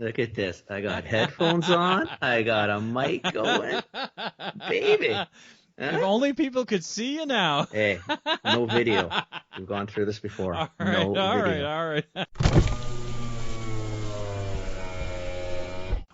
Look at this. I got headphones on. I got a mic going. Baby. If Huh? only people could see you now. Hey, no video. We've gone through this before. All right, No all right, video. all right.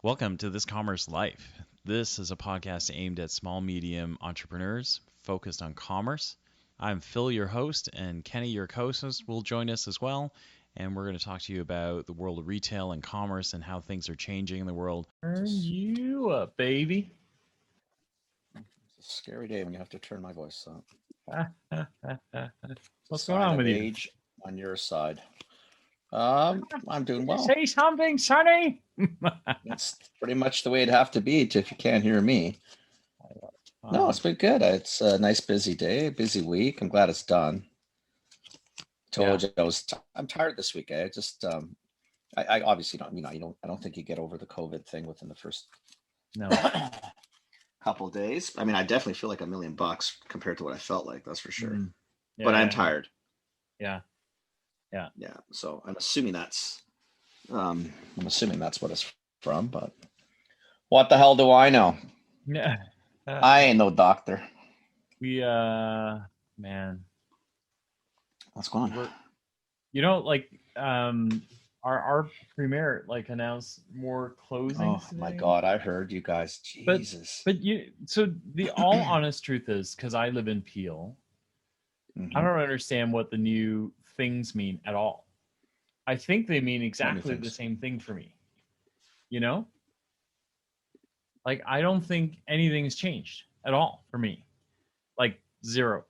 Welcome to This Commerce Life. This is a podcast aimed at small, medium entrepreneurs focused on commerce. I'm Phil, your host, and Kenny, your co-host, will join us as well. And we're going to talk to you about the world of retail and commerce and how things are changing in the world. Turn you up, baby. It's a scary day when you have to turn my voice up. What's Sign going on of with you? age on your side. I'm doing well. Say something, Sonny. It's pretty much the way it'd have to be if you can't hear me. No, it's been good. It's a nice busy day, busy week. I'm glad it's done. Told you I'm tired this week. I just I obviously don't, I don't think you get over the COVID thing within the first No. couple of days. I mean, I definitely feel like $1 million compared to what I felt like, that's for sure. Yeah, but I'm tired. Yeah. So I'm assuming that's what it's from, but what the hell do I know? Yeah. I ain't no doctor. We man. What's going on? You know, like our premiere announced more closings. Oh my today. God, I heard you guys. Jesus. But the all honest truth is, because I live in Peel, Mhm. I don't understand what the new things mean at all. I think they mean exactly the same thing for me. You know? Like, I don't think anything's changed at all for me. Like, zero.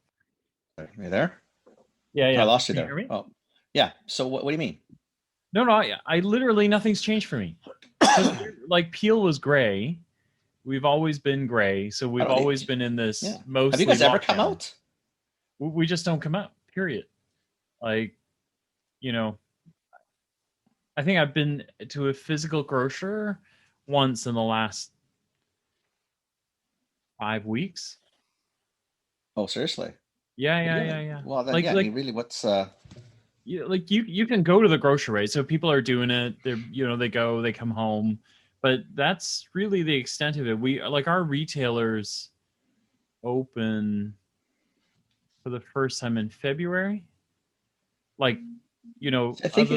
Are you there? Yeah. I lost you Can there. hear me? Oh, yeah. So what do you mean? No, I literally, nothing's changed for me. Like, Peel was gray. We've always been gray. So we've always been in this mostly. Have you guys ever come out? We just don't come out, period. Like, you know, I think I've been to a physical grocer once in the last 5 weeks. Oh, seriously? Yeah. Well, then, I mean, really, what's you can go to the grocery, right? So people are doing it. They come home, but that's really the extent of it. We our retailers open for the first time in February. I think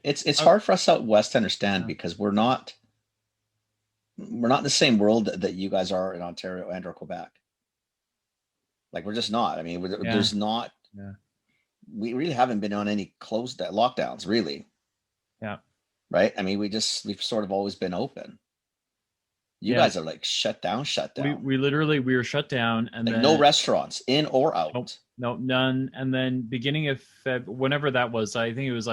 it's hard for us out west to understand because we're not in the same world that you guys are in Ontario and or Quebec. Like, we're just not. I mean, there's not. Yeah. We really haven't been on any lockdowns, really. Yeah. Right. I mean, we've sort of always been open. You guys are like shut down. We were shut down, and then no restaurants in or out. Nope, none. And then beginning of whenever that was, I think it was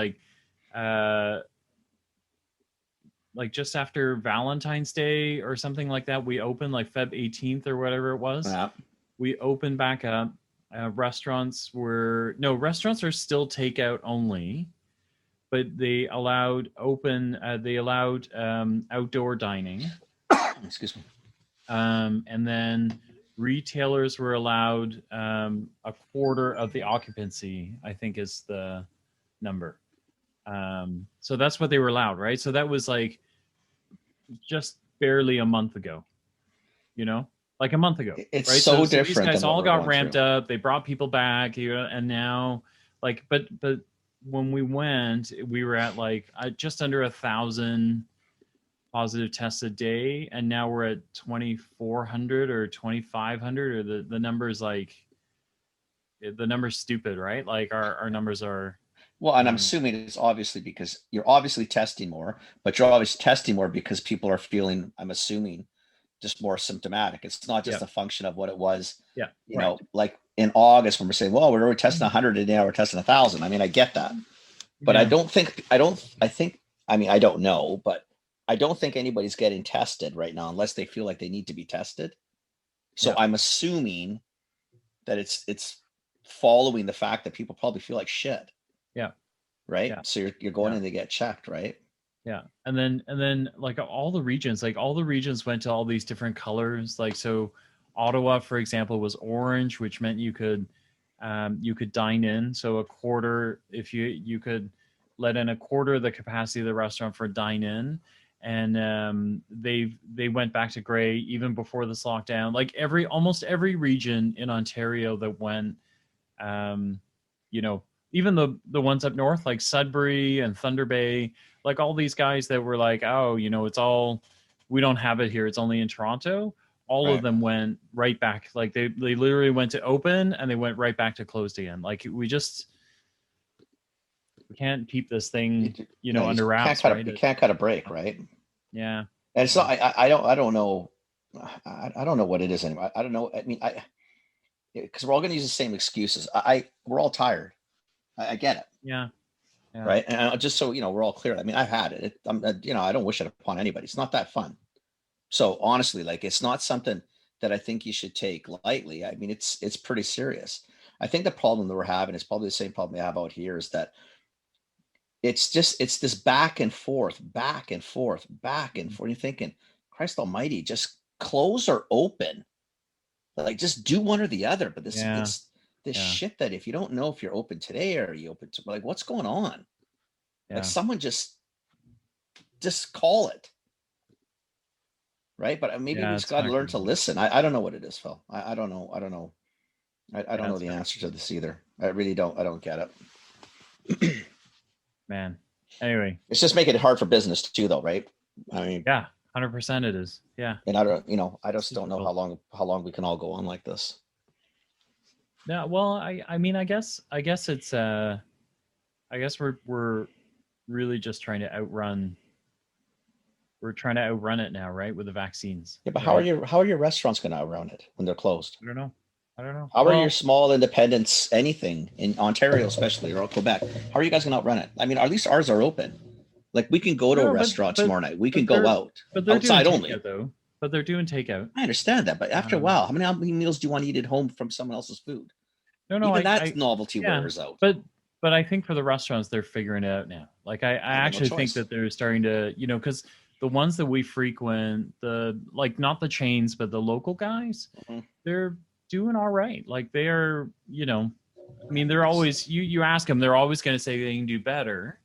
just after Valentine's Day or something like that. We opened Feb 18th or whatever it was. Yeah. We opened back up. Restaurants are still takeout only, but they allowed outdoor dining. Excuse me. And then retailers were allowed a quarter of the occupancy, I think is the number. So that's what they were allowed, right? So that was just barely a month ago, like a month ago. It's right? so These different. guys all got ramped up. They brought people back, and now but when we went, we were at just under 1,000 positive tests a day, and now we're at 2,400 or 2,500, or the numbers the number's stupid, right? Our numbers are. Well, and I'm assuming it's obviously because you're obviously testing more, but you're obviously testing more because people are feeling, I'm assuming, just more symptomatic. It's not just a function of what it was. Yeah. You know, like in August when we're saying, well, we're already testing 100 and now we're testing 1,000. I mean, I get that, but I don't know, but I don't think anybody's getting tested right now unless they feel like they need to be tested. So I'm assuming that it's following the fact that people probably feel like shit. Yeah. Right. Yeah. So you're going in to get checked, right? Yeah. And then all the regions went to all these different colors. So Ottawa, for example, was orange, which meant you could dine in. So a quarter, if you could let in a quarter of the capacity of the restaurant for dine in. and they went back to gray even before this lockdown. Like almost every region in Ontario that went, even the ones up north like Sudbury and Thunder Bay, like all these guys that were like, oh, it's all, we don't have it here, it's only in Toronto. All of them went right back. Like they literally went to open and they went right back to closed again. Like we can't keep this thing, under wraps. You can't cut a break, right? Yeah. And it's not. I don't know. I don't know what it is anymore. I don't know. I mean, because we're all going to use the same excuses. We're all tired. I get it. Yeah. Right. And just so we're all clear. I mean, I've had it. I don't wish it upon anybody. It's not that fun. So honestly, like, it's not something that I think you should take lightly. I mean, it's pretty serious. I think the problem that we're having is probably the same problem we have out here, is that it's this back and forth. You're thinking, Christ Almighty, just close or open. Like, just do one or the other. But this shit that if you don't know if you're open today or you open to, like, what's going on? Like, someone just call it. Right. But maybe we just got to learn to listen. I don't know what it is, Phil. I don't know. I don't know the answer to this either. I really don't. I don't get it. Man. Anyway, it's just making it hard for business too, though, right? I mean, 100% it is. Yeah. And I just don't know how long we can all go on like this. Yeah. Well, I mean, I guess it's I guess we're really just trying to outrun. We're trying to outrun it now, right? With the vaccines. Yeah, but how are your restaurants going to outrun it when they're closed? I don't know. How are your small independents, anything in Ontario especially, or Quebec? How are you guys going to outrun it? I mean, at least ours are open. Like, we can go to a restaurant tomorrow night. We can go out. But they're outside only. Though. But they're doing takeout. I understand that, but after a while, how many meals do you want to eat at home from someone else's food? No, even that novelty wears out. But I think for the restaurants, they're figuring it out now. Like, I actually think that they're starting to, because the ones that we frequent, not the chains, but the local guys, they're doing all right. Like, they're, I mean, they're always, you ask them, they're always going to say they can do better.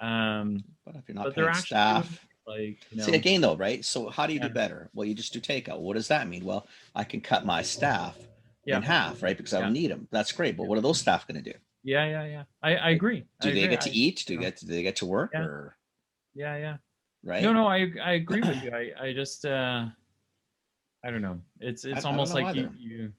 But if you're not paying staff, see, again though, right? So how do you do better? Well, you just do takeout. What does that mean? Well, I can cut my staff in half, right? Because I don't need them. That's great. But what are those staff going to do? Yeah. I agree. Do they get to eat? Do they get to work? Or yeah. Right? No, I agree with you. I just I don't know. It's almost like you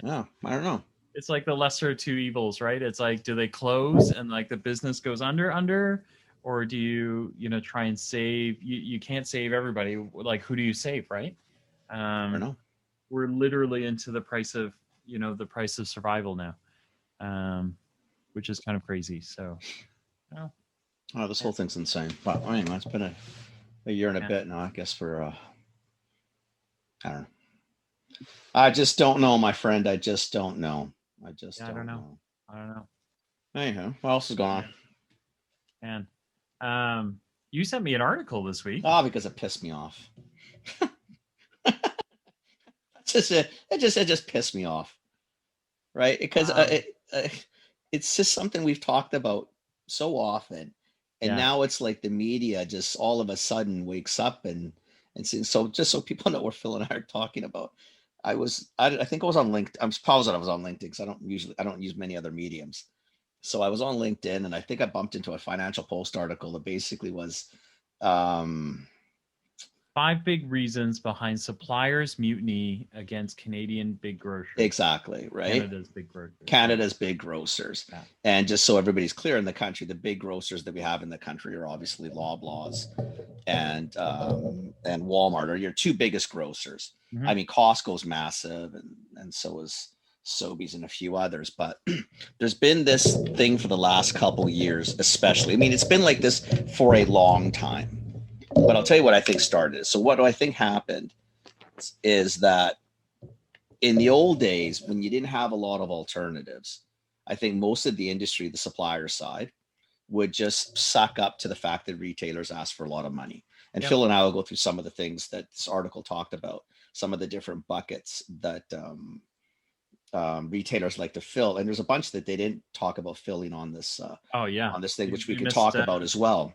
No, I don't know. It's like the lesser of two evils, right? It's like, do they close and like the business goes under, or do you try and save? You can't save everybody. Like, who do you save, right? I don't know. We're literally into the price of survival now, which is kind of crazy. So, this whole thing's insane. Well, anyway, it's been a year and a bit now, I guess, for I don't know. I just don't know, my friend. I just don't know. I don't know. Anyhow, what else is going on? Man, you sent me an article this week. Oh, because it pissed me off. That's just it. It just pissed me off, right? Because it's just something we've talked about so often, and now it's like the media just all of a sudden wakes up and so just so people know what Phil and I are talking about. I think I was on LinkedIn. I'm positive I was on LinkedIn because I don't use many other mediums. So I was on LinkedIn, and I think I bumped into a Financial Post article that basically was 5 big reasons behind suppliers' mutiny against Canadian big grocers. Exactly, right? Canada's big grocers. Yeah. And just so everybody's clear, in the country, the big grocers that we have in the country are obviously Loblaws and Walmart are your 2 biggest grocers. Mm-hmm. I mean, Costco's massive, and so is Sobeys and a few others. But there's been this thing for the last couple years, especially. I mean, it's been like this for a long time. But I'll tell you what I think started it. So what do I think happened is that in the old days, when you didn't have a lot of alternatives, I think most of the industry, the supplier side, would just suck up to the fact that retailers ask for a lot of money. And Phil and I will go through some of the things that this article talked about, some of the different buckets that retailers like to fill. And there's a bunch that they didn't talk about filling on this on this thing, which we can talk about as well.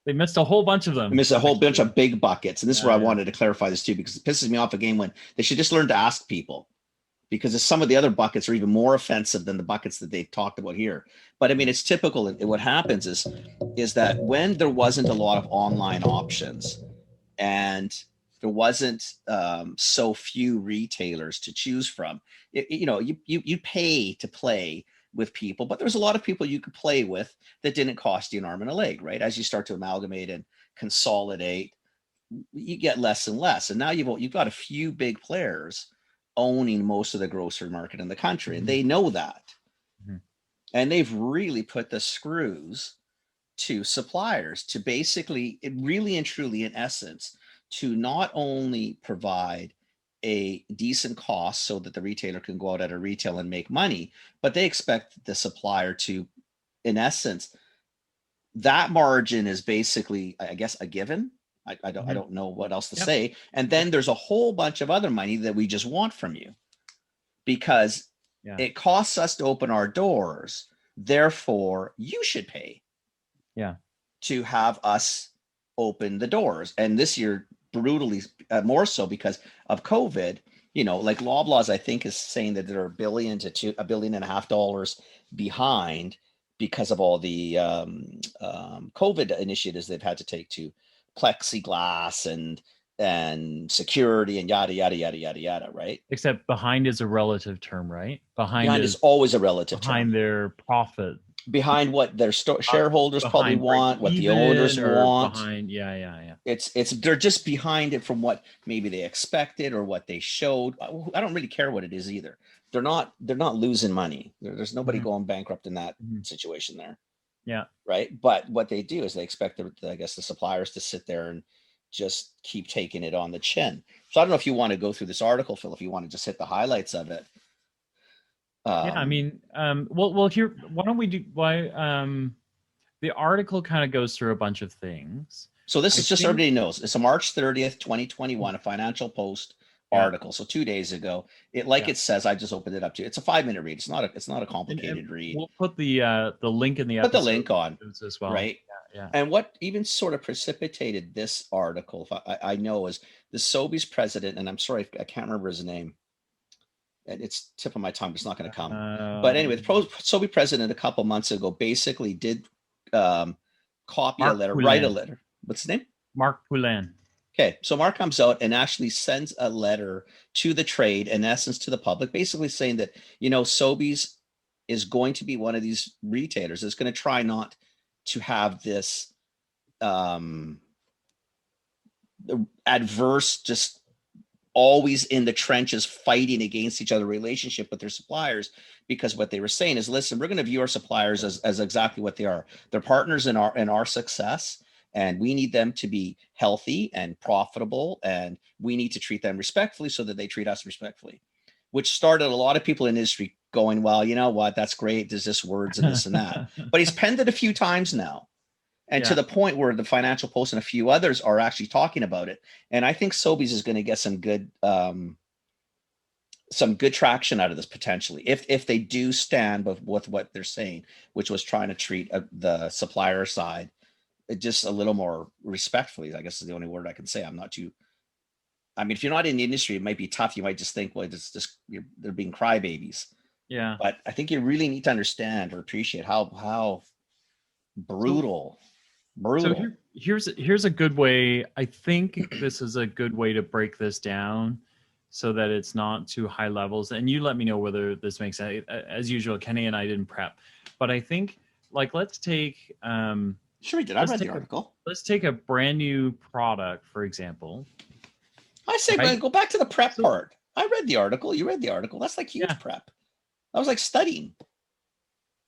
They missed a whole bunch of them. They missed a whole bunch of big buckets. And this is where I Yeah. wanted to clarify this too, because it pisses me off again when they should just learn to ask people, because some of the other buckets are even more offensive than the buckets that they've talked about here. But I mean, it's typical. What happens is that when there wasn't a lot of online options and there wasn't so few retailers to choose from, you pay to play with people, but there's a lot of people you could play with that didn't cost you an arm and a leg, right? As you start to amalgamate and consolidate, you get less and less. And now you've got a few big players owning most of the grocery market in the country, and they know that. Mhm. And they've really put the screws to suppliers to basically, really and truly, in essence, to not only provide a decent cost so that the retailer can go out at a retail and make money, but they expect the supplier to, in essence, that margin is basically, I guess, a given. I don't know what else to say. And then there's a whole bunch of other money that we just want from you because it costs us to open our doors. Therefore, you should pay to have us open the doors. And this year, brutally more so because of COVID, like Loblaws, I think, is saying that they're $1 billion to $1.5 billion behind because of all the COVID initiatives they've had to take to plexiglass and security and yada, yada, yada, yada, yada, right? Except behind is a relative term, right? Behind is always a relative behind term. Their profit. Behind what their shareholders probably want, what the owners want. Behind, It's they're just behind it from what maybe they expected or what they showed. I don't really care what it is either. They're not losing money. There's nobody going bankrupt in that situation there. Yeah. Right. But what they do is they expect I guess the suppliers to sit there and just keep taking it on the chin. So I don't know if you want to go through this article, Phil, if you want to just hit the highlights of it. I mean, well, here, why don't we do, the article kind of goes through a bunch of things. So this is just so everybody knows. It's a March 30th, 2021, a Financial Post article. So 2 days ago, it says, I just opened it up to you. It's a 5-minute read. It's not a complicated read. We'll put the link in the episode. Put the link on as well. Right. Yeah. And what even sort of precipitated this article, I know, is the Sobeys president, and I'm sorry, I can't remember his name. And it's tip of my tongue, it's not going to come. But anyway, the Sobeys president a couple months ago basically did copy a letter, write a letter. What's his name? Mark Poulin. Okay, so Mark comes out and actually sends a letter to the trade, in essence, to the public, basically saying that, Sobeys is going to be one of these retailers that's going to try not to have this adverse, just always in the trenches fighting against each other relationship with their suppliers, because what they were saying is, listen, we're going to view our suppliers as exactly what they are. They're partners in our success, and we need them to be healthy and profitable, and we need to treat them respectfully so that they treat us respectfully, which started a lot of people in industry going, well, you know what, that's great, there's just words and this and that. But he's penned it a few times now. And to the point where the Financial Post and a few others are actually talking about it. And I think Sobeys is going to get some good traction out of this potentially, if they do stand with what they're saying, which was trying to treat the supplier side just a little more respectfully, I guess is the only word I can say. I mean, if you're not in the industry, it might be tough. You might just think, well, it's just they're being crybabies. Yeah. But I think you really need to understand or appreciate how brutal. So here's a good way. I think this is a good way to break this down so that it's not too high levels. And you let me know whether this makes sense. As usual, Kenny and I didn't prep, but I think, like, let's take sure we did. I read the article. Let's take a brand new product, for example. I say, right? Go back to the prep part. I read the artitle. You read the article. That's like huge prep. I was like studying.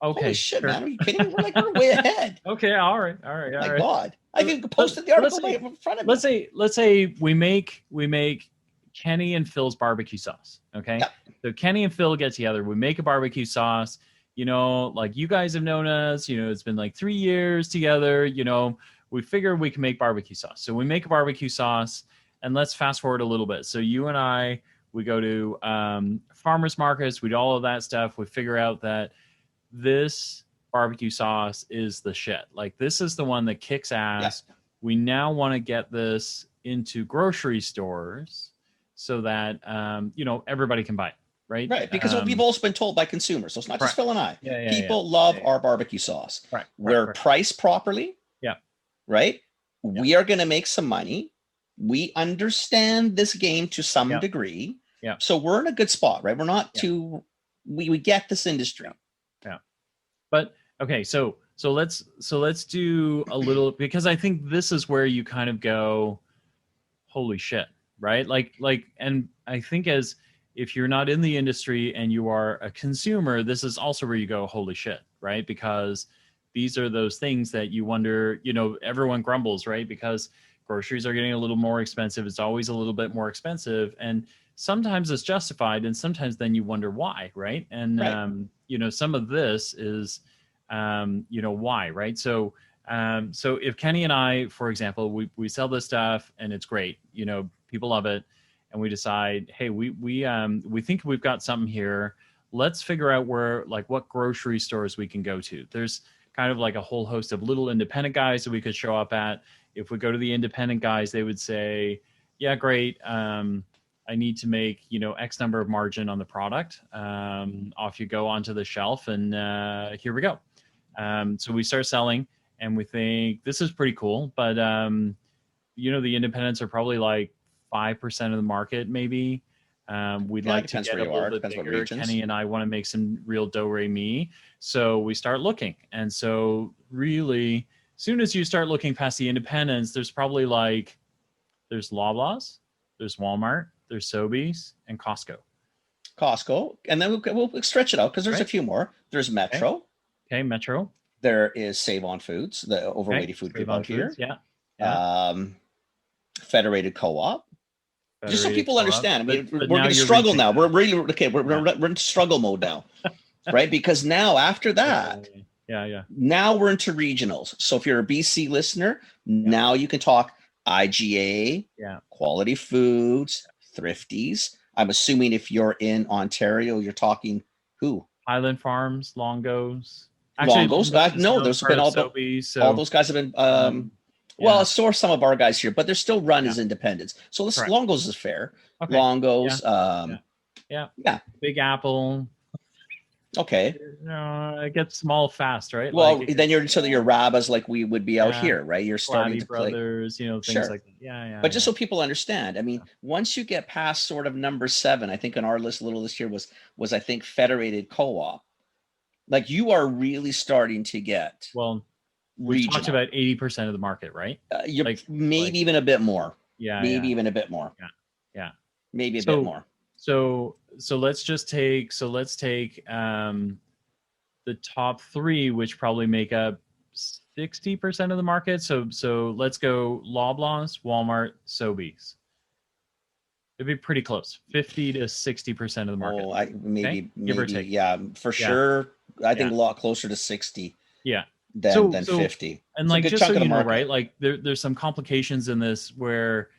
Okay. Holy shit, man. Are you kidding me? We're way ahead. Okay. All right. My God. I even posted the article in front of me. Let's say we make Kenny and Phil's barbecue sauce. Okay. Yeah. So Kenny and Phil get together. We make a barbecue sauce. Like you guys have known us, it's been like 3 years together. We figure we can make barbecue sauce. So we make a barbecue sauce, and let's fast forward a little bit. So you and I, we go to farmers markets. We do all of that stuff. We figure out that this barbecue sauce is the shit. Like, this is the one that kicks ass. We now want to get this into grocery stores so that everybody can buy it, right? Right, because we've also been told by consumers, so it's not just Phil and I. Yeah, People love our barbecue sauce. We're priced properly. Yeah. Right? Yeah. We are going to make some money. We understand this game to some degree. Yeah. So we're in a good spot, right? We're not too we get this industry. Yeah. But okay, so let's do a little, because I think this is where you kind of go, holy shit, right? Like, and I think if you're not in the industry and you are a consumer, this is also where you go, holy shit, right? Because these are those things that you wonder, everyone grumbles, right? Because groceries are getting a little more expensive. It's always a little bit more expensive. And sometimes it's justified. And sometimes then you wonder why, right? And, some of this is, why, right? So if Kenny and I, for example, we sell this stuff and it's great, people love it. And we decide, hey, we think we've got something here. Let's figure out what grocery stores we can go to. There's kind of like a whole host of little independent guys that we could show up at. If we go to the independent guys, they would say, yeah, great. I need to make, X number of margin on the product. Off you go onto the shelf, and here we go. So we start selling, and we think this is pretty cool. But, the independents are probably like 5% of the market, maybe. We'd like to get a little bit bigger. Kenny and I want to make some real do-re-mi. So we start looking. And so really, as soon as you start looking past the independents, there's probably there's Loblaws, there's Walmart, there's Sobeys, and Costco. And then we'll stretch it out because there's a few more. There's Metro. Okay, Metro. There is Save On Foods, the overweighty food group out here. Yeah. Federated Co-op. Just so people understand. I mean, we're going to struggle now. We're really we're in struggle mode now, right? Because now after that, now we're into regionals. So if you're a BC listener, now you can talk IGA, Quality Foods, Thrifties. I'm assuming if you're in Ontario, you're talking who? Highland Farms, Longos. Longos. No, there's been all those guys have been. Well, so are some of our guys here, but they're still run as independents. So Longos is fair. Okay. Longos. Big Apple. Okay. It gets small fast, right? Well, then you're your Rabas like we would be out here, right? You're starting to Brothers, play. Things like that. Yeah. But just so people understand, I mean, once you get past sort of number 7, I think on our little list here was I think Federated Co-op. Like you are really starting to get we talked about 80% of the market, right? You're maybe even a bit more. Maybe even a bit more. Yeah. Maybe a bit more. So let's take the top 3, which probably make up 60% of the market. So let's go Loblaws, Walmart, Sobeys. It'd be pretty close, 50 to 60% of the market. Maybe give or take. Yeah, for sure. I think a lot closer to 60. Yeah. Than 50. And just so you know, right? Like there's some complications in this where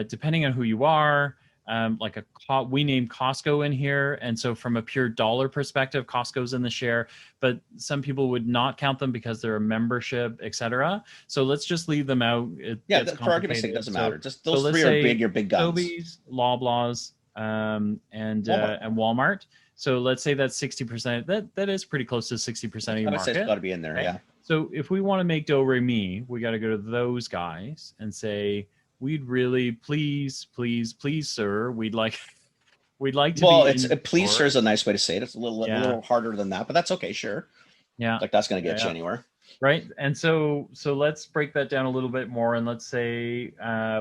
depending on who you are, we name Costco in here, and so from a pure dollar perspective, Costco's in the share, but some people would not count them because they're a membership, etc. So let's just leave them out. For argument's sake, it doesn't matter. Just those 3 are your big guns. Sobeys, Loblaws, and Walmart. So let's say that's 60%. That is pretty close to 60% of your market. It's got to be in there, right? Yeah. So if we want to make do-re-mi, we got to go to those guys and say, we'd really please, sir, we'd like to. Well, please, sir, is a nice way to say it. It's a little harder than that, but that's okay. Sure. Yeah. Like that's going to get you anywhere. Right. And so let's break that down a little bit more, and let's say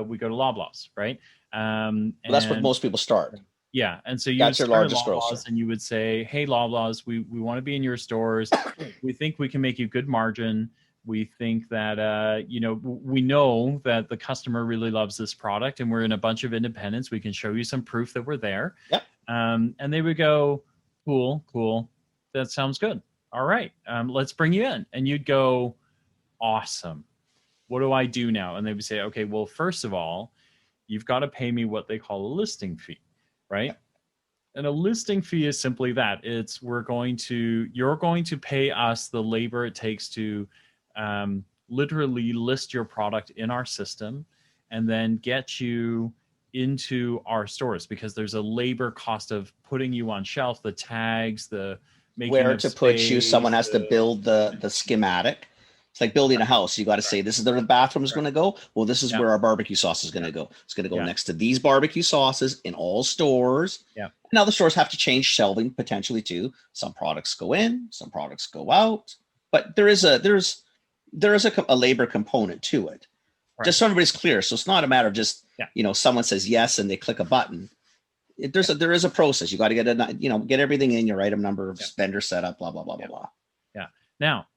we go to Loblaws, right? That's what most people start. Yeah, and so you that's your largest grocer, and you would say, "Hey, Loblaws, we want to be in your stores. We think we can make you good margin. We think that we know that the customer really loves this product, and we're in a bunch of independents. We can show you some proof that we're there." Yep. And they would go, "Cool, that sounds good. All right, let's bring you in." And you'd go, "Awesome. What do I do now?" And they would say, "Okay, well, first of all, you've got to pay me what they call a listing fee." Right. And a listing fee is simply that. You're going to pay us the labor it takes to literally list your product in our system and then get you into our stores, because there's a labor cost of putting you on shelf, the tags, the making Where of to put you, someone has to space, build the schematic. It's like building a house. You got to say, this is where the bathroom is going to go. Well, this is Yeah. where our barbecue sauce is going to go. It's going to go Yeah. next to these barbecue sauces in all stores. Yeah. Now the stores have to change shelving potentially too. Some products go in, some products go out, but there is a labor component to it. Right. Just so everybody's clear. So it's not a matter of just, Yeah. Someone says yes and they click a button. There is a process. You got to get everything in, your item number, vendor setup, blah, blah, blah, blah, blah. Yeah. Now,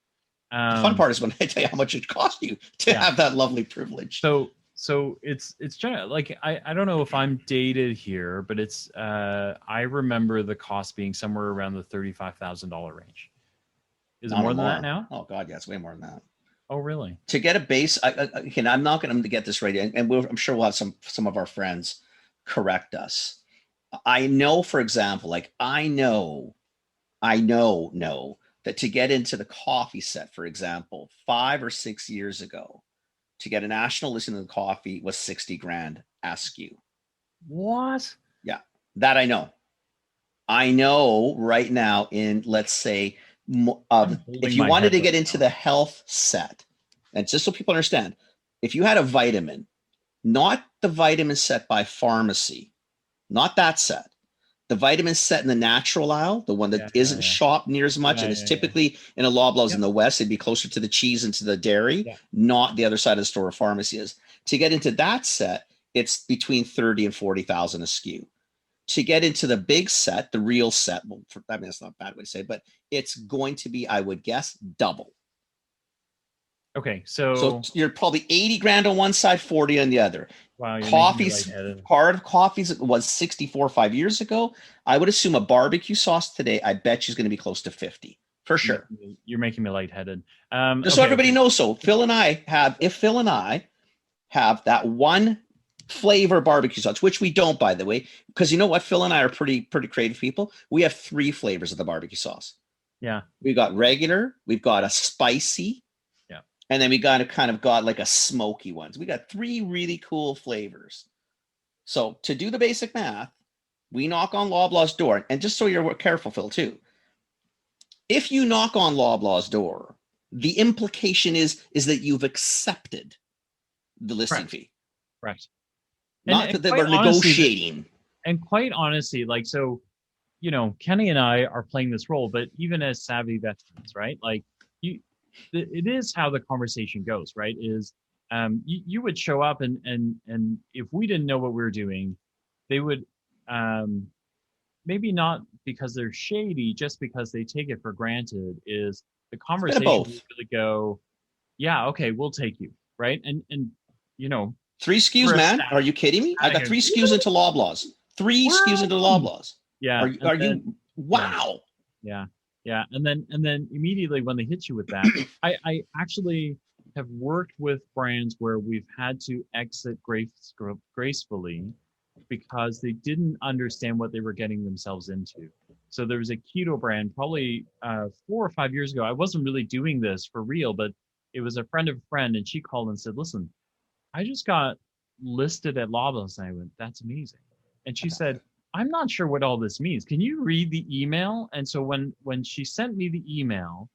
the fun part is when I tell you how much it cost you to have that lovely privilege. So it's general, like I don't know if I'm dated here, but it's I remember the cost being somewhere around the $35,000 range. Is it more than that now? Oh God, yeah, it's way more than that. Oh really? To get a base, again, I'm not going to get this right, and I'm sure we'll have some of our friends correct us. I know, for example, like I know that to get into the coffee set, for example, 5 or 6 years ago, to get a national listing of the coffee was $60,000 askew. What? Yeah, that I know. I know right now in, let's say, if you wanted to get into the health set, and just so people understand, if you had a vitamin, not the vitamin set by pharmacy, not that set, the vitamin set in the natural aisle, the one that isn't shopped near as much, and it's typically in a Loblaws in the West, it'd be closer to the cheese and to the dairy, not the other side of the store where pharmacy is. To get into that set, it's between 30 and 40,000 a SKU. To get into the big set, the real set, well, I mean, that's not a bad way to say it, but it's going to be, I would guess, double. Okay, so you're probably $80,000 on one side, 40 on the other. Wow, Coffee's part of coffee's was 64 5 years ago. I would assume a barbecue sauce today, I bet you is going to be close to 50 for sure. You're making me lightheaded. Just so everybody knows, so Phil and I have that one flavor barbecue sauce, which we don't, by the way, because you know what, Phil and I are pretty creative people. We have 3 flavors of the barbecue sauce. Yeah, we got regular, we've got a spicy, and then we got like a smoky ones. We got 3 really cool flavors. So to do the basic math, we knock on Loblaw's door, and just so you're careful, Phil, too. If you knock on Loblaw's door, the implication is that you've accepted the listing fee. Right. Not that we're negotiating. And quite honestly, like, so, Kenny and I are playing this role, but even as savvy veterans, right? Like, it is how the conversation goes, right? Is you would show up and if we didn't know what we were doing, they would maybe not because they're shady, just because they take it for granted. Is the conversation would really go, yeah, okay, we'll take you, right? And 3 SKUs, man. Are you kidding me? I got 3 SKUs into Loblaws. 3 SKUs into Loblaws. Yeah. Are you? Wow. Yeah. And then immediately when they hit you with that, I actually have worked with brands where we've had to exit gracefully because they didn't understand what they were getting themselves into. So there was a keto brand probably 4 or 5 years ago. I wasn't really doing this for real, but it was a friend of a friend, and she called and said, listen, I just got listed at Loblaws. And I went, that's amazing. And she said, I'm not sure what all this means. Can you read the email? And so when she sent me the email,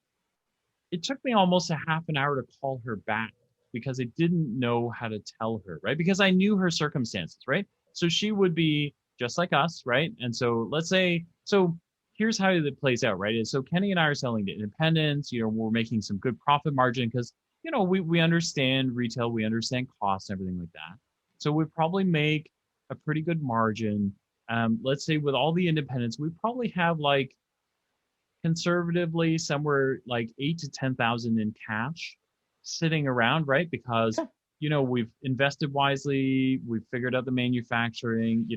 it took me almost a half an hour to call her back because I didn't know how to tell her, right? Because I knew her circumstances, right? So she would be just like us, right? And so let's say, so here's how it plays out, right? So Kenny and I are selling to independents, we're making some good profit margin because, we understand retail, we understand costs and everything like that. So we probably make a pretty good margin. Let's say with all the independents, we probably have like conservatively somewhere like 8,000 to 10,000 in cash sitting around, right? Because we've invested wisely, we've figured out the manufacturing.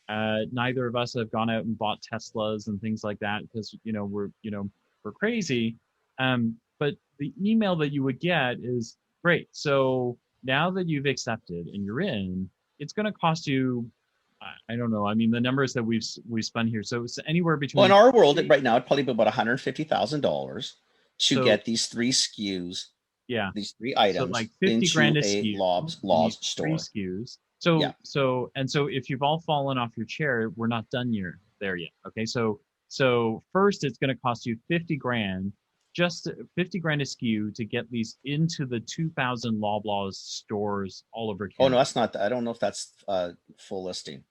Neither of us have gone out and bought Teslas and things like that because we're crazy. But the email that you would get is great. So now that you've accepted and you're in, it's going to cost you I don't know. I mean, the numbers that we've spun here, so it's anywhere between. Well, in our world right now, it'd probably be about $150,000 to So- get these 3 SKUs, Yeah. these 3 So items like 50 into grand a a SKU. Lobs You need store. 3 SKUs. So Yeah. so if you've all fallen off your chair, we're not done there yet. Okay. So first it's going to cost you 50 grand, just 50 grand a SKU to get these into the 2,000 Loblaws stores all over Canada. Oh no, that's not. I don't know if that's full listing.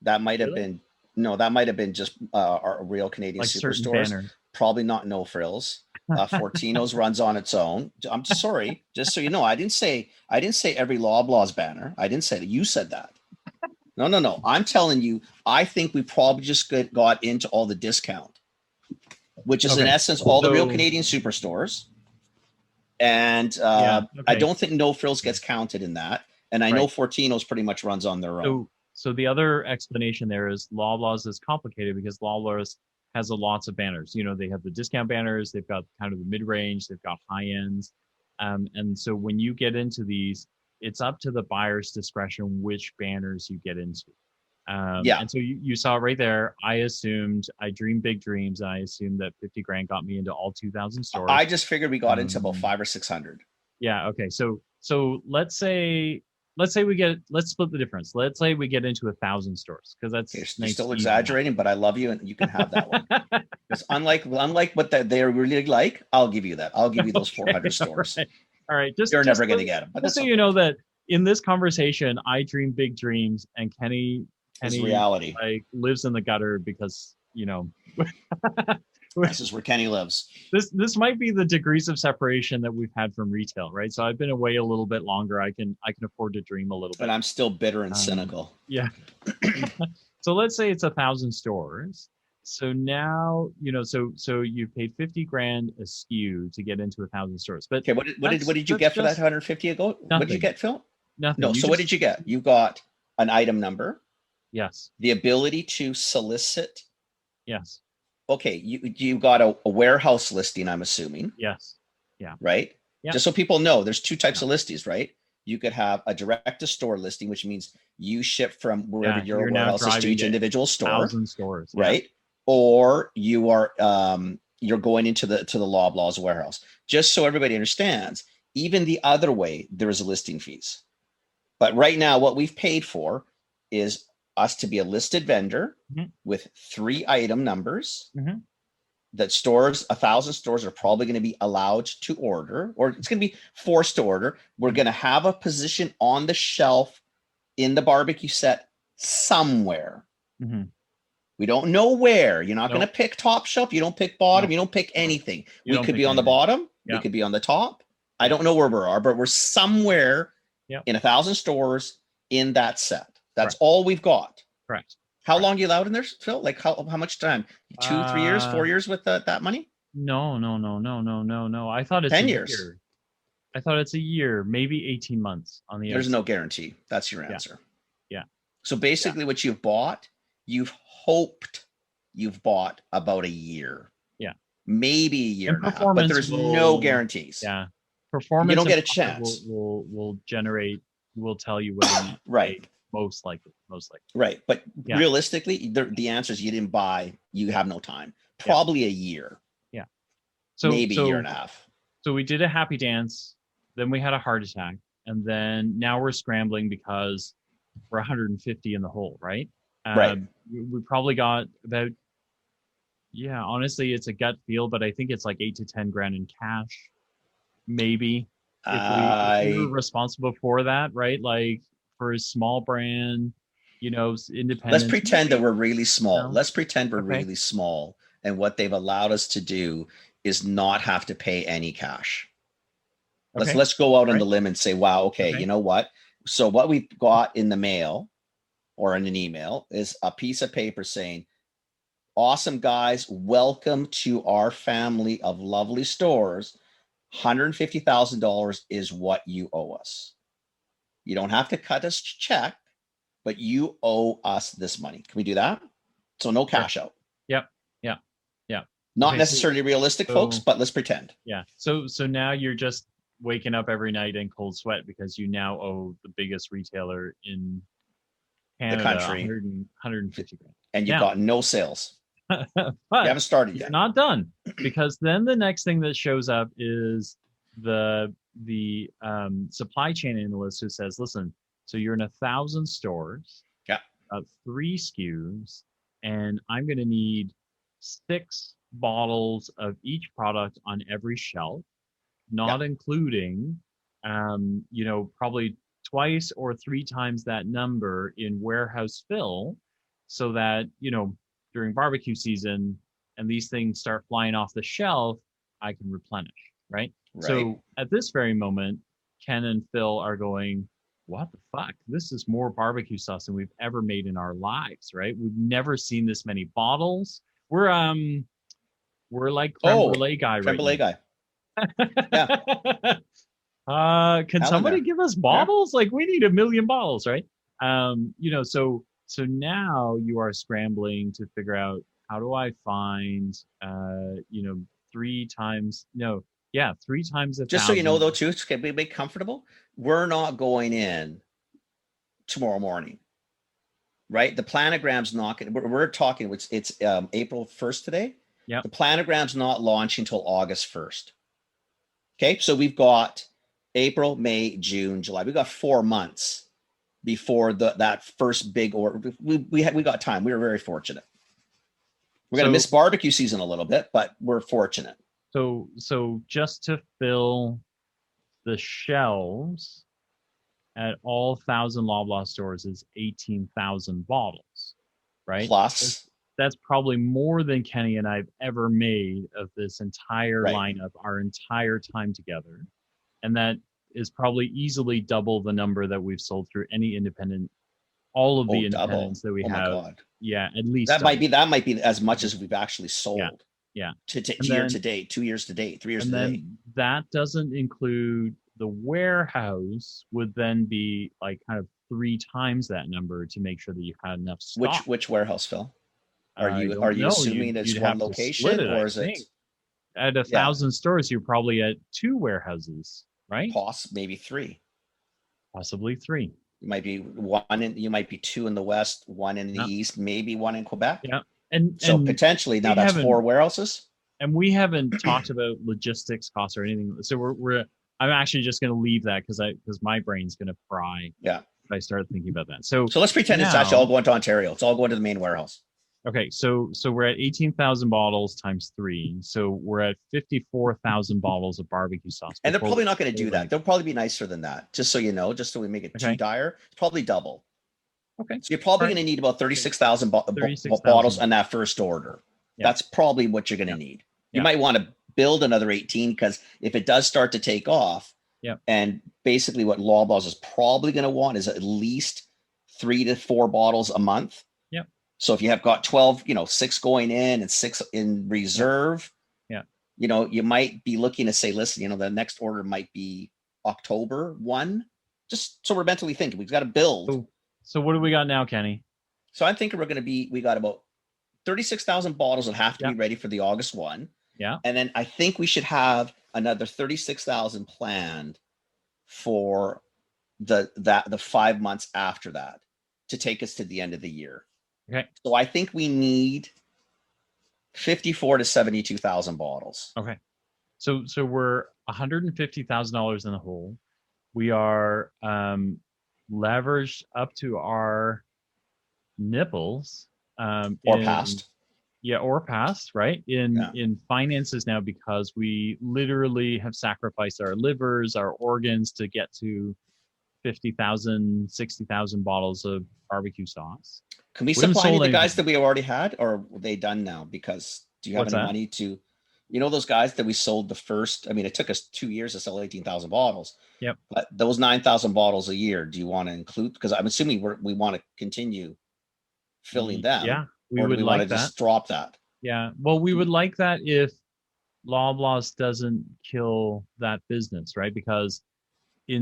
That might have Really? been that might have been just our real Canadian like certain superstores. banners. Probably not No Frills. Fortino's runs on its own. I'm sorry, just so you know, I didn't say every Loblaws banner. I didn't say that. You said that. No. I'm telling you, I think we probably just got into all the discount, which is in Okay. essence all the real So- Canadian superstores. And Yeah, I okay. don't think No Frills gets counted in that. And I know Right. Fortino's pretty much runs on their own. So the other explanation there is Loblaws is complicated because Loblaws has lots of banners. You know, they have the discount banners, they've got kind of the mid-range, they've got high ends. And so when you get into these, it's up to the buyer's discretion which banners you get into. Yeah. And so you saw it right there. I dreamed big dreams. And I assumed that 50 grand got me into all 2,000 stores. I just figured we got into about 500 or 600. Yeah. Okay. So let's say let's split the difference. Let's say we get into 1,000 stores because that's You're nice still even. exaggerating, but I love you, and you can have that one. Because unlike what they really like, I'll give you that. I'll give you those 400 stores. All right. You're never going to get them. But Just that's so you know that in this conversation, I dream big dreams, and Kenny it's reality. like lives in the gutter because This is where Kenny lives. this might be the degrees of separation that we've had from retail, right? So I've been away a little bit longer. I can afford to dream a little bit. But I'm still bitter and cynical. Yeah. So let's say it's 1,000 stores. So now, so you paid 50 grand a SKU to get into 1,000 stores. But Okay, what did you get for that 150 ago? What did you get, Phil? Nothing. No. So what did you get? You got an item number, Yes. the ability to solicit. Yes. Okay, you got a warehouse listing, I'm assuming, Yes. right? Yeah. Just so people know, there's 2 types of listings, right? You could have a direct-to-store listing, which means you ship from wherever Yeah, your you're now warehouse is to driving each it individual store, 1,000 stores. Yeah. right? Or you are you're going into the Loblaws warehouse. Just so everybody understands, even the other way, there is a listing fees. But right now, what we've paid for is us to be a listed vendor with 3 item numbers that 1,000 stores are probably going to be allowed to order, or it's going to be forced to order. We're going to have a position on the shelf in the barbecue set somewhere. We don't know where. You're not going to pick top shelf. You don't pick bottom. You don't pick anything. We could be on the bottom. Yeah. We could be on the top. I don't know where we are, but we're somewhere in 1,000 stores in that set. That's all we've got. Correct. How long are you allowed in there, Phil? Like how much time? 2, 3 years, 4 years with that money? No. I thought it's 10 a years. year. I thought it's a year, maybe 18 months on the There's outside. no guarantee. That's your answer. Yeah. So basically what you've bought, you've hoped you've bought about a year. Yeah. Maybe a year and a half, but performance there's will- no guarantees. Yeah. Performance. You don't get a and profit chance. Will tell you whether you Right. paid, most likely. Right. But Yeah. realistically, the answer is you didn't buy, you have no time. Probably a year, So maybe a year and a half. So we did a happy dance, then we had a heart attack, and then now we're scrambling because we're 150 in the hole, right? Right. We probably got about, honestly, it's a gut feel, but I think it's like 8 to 10 grand in cash, maybe. If we were responsible for that, right? Like for a small brand, independent. Let's pretend that we're really small. No. Let's pretend we're Okay. really small. And what they've allowed us to do is not have to pay any cash. Okay. Let's go out on Right. the limb and say, wow, okay, you know what? So what we got in the mail or in an email is a piece of paper saying, awesome guys, welcome to our family of lovely stores. $150,000 is what you owe us. You don't have to cut us a check, but you owe us this money. Can we do that? So no cash out. Yep. Not Okay, necessarily realistic, folks, but let's pretend. Yeah. So now you're just waking up every night in cold sweat because you now owe the biggest retailer in Canada, country. 150 grand. And you've Now- got no sales. But You haven't started you're yet. not done, because then the next thing that shows up is the supply chain analyst who says, listen, so you're in 1,000 stores, Yeah. 3 SKUs, and I'm going to need 6 bottles of each product on every shelf, not including, probably twice or 3 times that number in warehouse fill, so that, during barbecue season and these things start flying off the shelf, I can replenish, right? Right. So at this very moment, Ken and Phil are going, what the fuck? This is more barbecue sauce than we've ever made in our lives, right? We've never seen this many bottles. We're like creme brulee guy creme right brulee now. guy. Can somebody give us bottles? Like, we need 1 million bottles, right? So now you are scrambling to figure out, how do I find 3 times 1,000. Just so you know, though, too, to be comfortable, we're not going in tomorrow morning, right? The planogram's not going. We're talking. It's April 1st today. Yeah. The planogram's not launching until August 1st. Okay, so we've got April, May, June, July. We've got 4 months before that first big order. We got time. We were very fortunate. We're going to miss barbecue season a little bit, but we're fortunate. So just to fill the shelves at all 1,000 Loblaw stores is 18,000 bottles, right? Plus, that's probably more than Kenny and I've ever made of this entire lineup, our entire time together. And that is probably easily double the number that we've sold through any independent, all of the independents that we have. My God. Yeah, at least that might be as much as we've actually sold. Yeah. To year to date, 2 years to date, 3 years to date. That doesn't include the warehouse, would then be like kind of 3 times that number to make sure that you had enough stock. Which warehouse, Phil? Are you assuming it's one location, or is it at 1,000 stores? You're probably at 2 warehouses, right? Maybe 3. Possibly 3. You might be you might be 2 in the west, 1 in the east, maybe 1 in Quebec. Yeah. And potentially now that's 4 warehouses. And we haven't talked about logistics costs or anything. So I'm actually just going to leave that because my brain's going to fry. Yeah. If I start thinking about that. So let's pretend it's actually all going to Ontario. It's all going to the main warehouse. Okay. So we're at 18,000 bottles times 3. So we're at 54,000 bottles of barbecue sauce. And they're probably not going to do that. They'll probably be nicer than that. Just so you know, just so we make it too dire. It's probably double. Okay. So you're probably going to need about 36,000 bottles on that first order. Yeah. That's probably what you're going to need. You might want to build another 18 because if it does start to take off, and basically what Loblaws is probably going to want is at least 3 to 4 bottles a month. Yep. So if you have got 12, 6 going in and 6 in reserve, you might be looking to say, listen, the next order might be October 1. Just so we're mentally thinking, we've got to build. So what do we got now, Kenny? So I'm thinking we got about 36,000 bottles that have to be ready for the August 1. Yeah. And then I think we should have another 36,000 planned for the 5 months after that to take us to the end of the year. Okay. So I think we need 54 to 72,000 bottles. Okay. So we're $150,000 in the hole. We are leveraged up to our nipples. Or past. Yeah, or past, right? In finances now, because we literally have sacrificed our livers, our organs to get to 50,000, 60,000 bottles of barbecue sauce. Can we supply any of the guys that we already had, or are they done now? Because do you have any money to, those guys that we sold the first? I mean, it took us 2 years to sell 18,000 bottles. Yep. But those 9,000 bottles a year, do you want to include? Because I'm assuming we want to continue filling them. Yeah. We would like that. Just drop that. Yeah. Well, we would like that if Loblaws doesn't kill that business, right? Because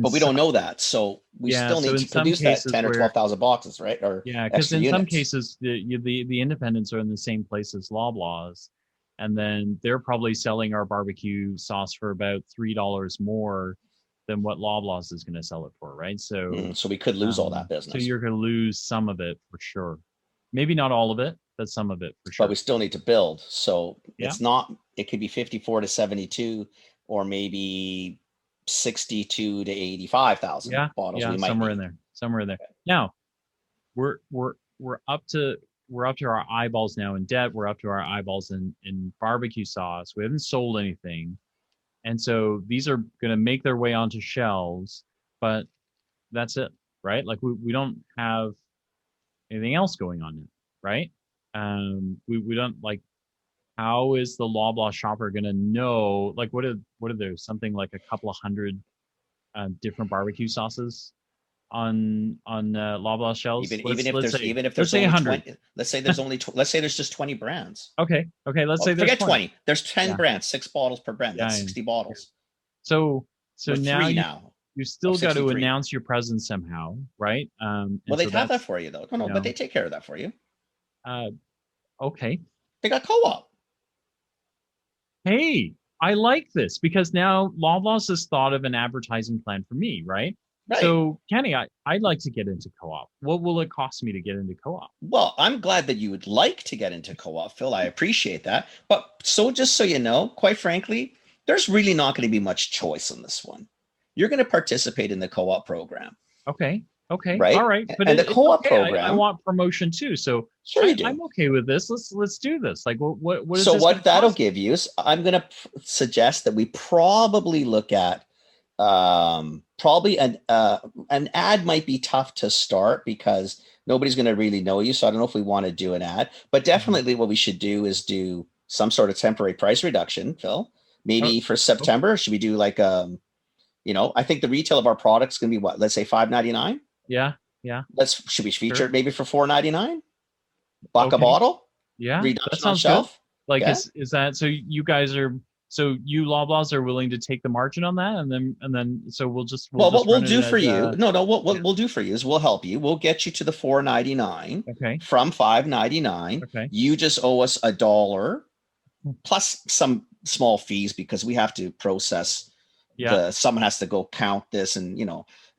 but we don't know that, so we still need to produce that 10 or 12,000 boxes, right? Or because in some cases the independents are in the same place as Loblaws, and then they're probably selling our barbecue sauce for about $3 more than what Loblaws is going to sell it for, right? So So we could lose all that so business. you're going to lose some of it for sure. Maybe not all of it, but some of it for sure. But we still need to build. So Yeah. it's not, it could be 54 to 72 or maybe 62 to 85,000 bottles. Yeah, we might somewhere need. in there. Somewhere in there. Now, we're up to our eyeballs now in debt. We're up to our eyeballs in barbecue sauce. We haven't sold anything. And so these are going to make their way onto shelves, but that's it, right? Like we don't have anything else going on yet, right? We don't like, how is the Loblaw shopper going to know, like, what are there, something like a couple of hundred different barbecue sauces on Loblaw shelves? Even if let's there's say only 100. 20, let's say there's only let's say there's just 20 brands. Okay, let's say there's forget 20. There's 10 brands, 6 bottles per brand. That's 60 bottles. So We're now now. you still got to 63. announce your presence somehow, right? Well, so they'd have that for you though. No, you but know, they take care of that for you. Okay. They got co-op. Hey, I like this because now Loblaws has thought of an advertising plan for me, right? Right. So, Kenny, I'd like to get into co-op. What will it cost me to get into co-op? Well, I'm glad that you would like to get into co-op, Phil. I appreciate that. But just so you know, quite frankly, there's really not going to be much choice on this one. You're going to participate in the co-op program. Okay. Right. All right. But the co-op program, I want promotion too. So sure you do. I'm okay with this. Let's do this. Like, what is so this what that'll cost? give you is, I'm going to suggest that we probably look at probably an ad might be tough to start because nobody's going to really know you. So I don't know if we want to do an ad, but definitely what we should do is do some sort of temporary price reduction, Phil. Maybe for September, should we do like I think the retail of our product is going to be what? Let's say $5.99. Yeah. Should we feature it maybe for $4.99? Buck a Okay. bottle. Yeah, Reduction that sounds on shelf. good. Like, Yeah. is that so? You guys are you Loblaws are willing to take the margin on that, and then so we'll just what we'll run do it for as, you. What we'll do for you is we'll help you. We'll get you to the $4.99 Okay. from $5.99. Okay. You just owe us $1 plus some small fees because we have to process. Someone has to go count this, and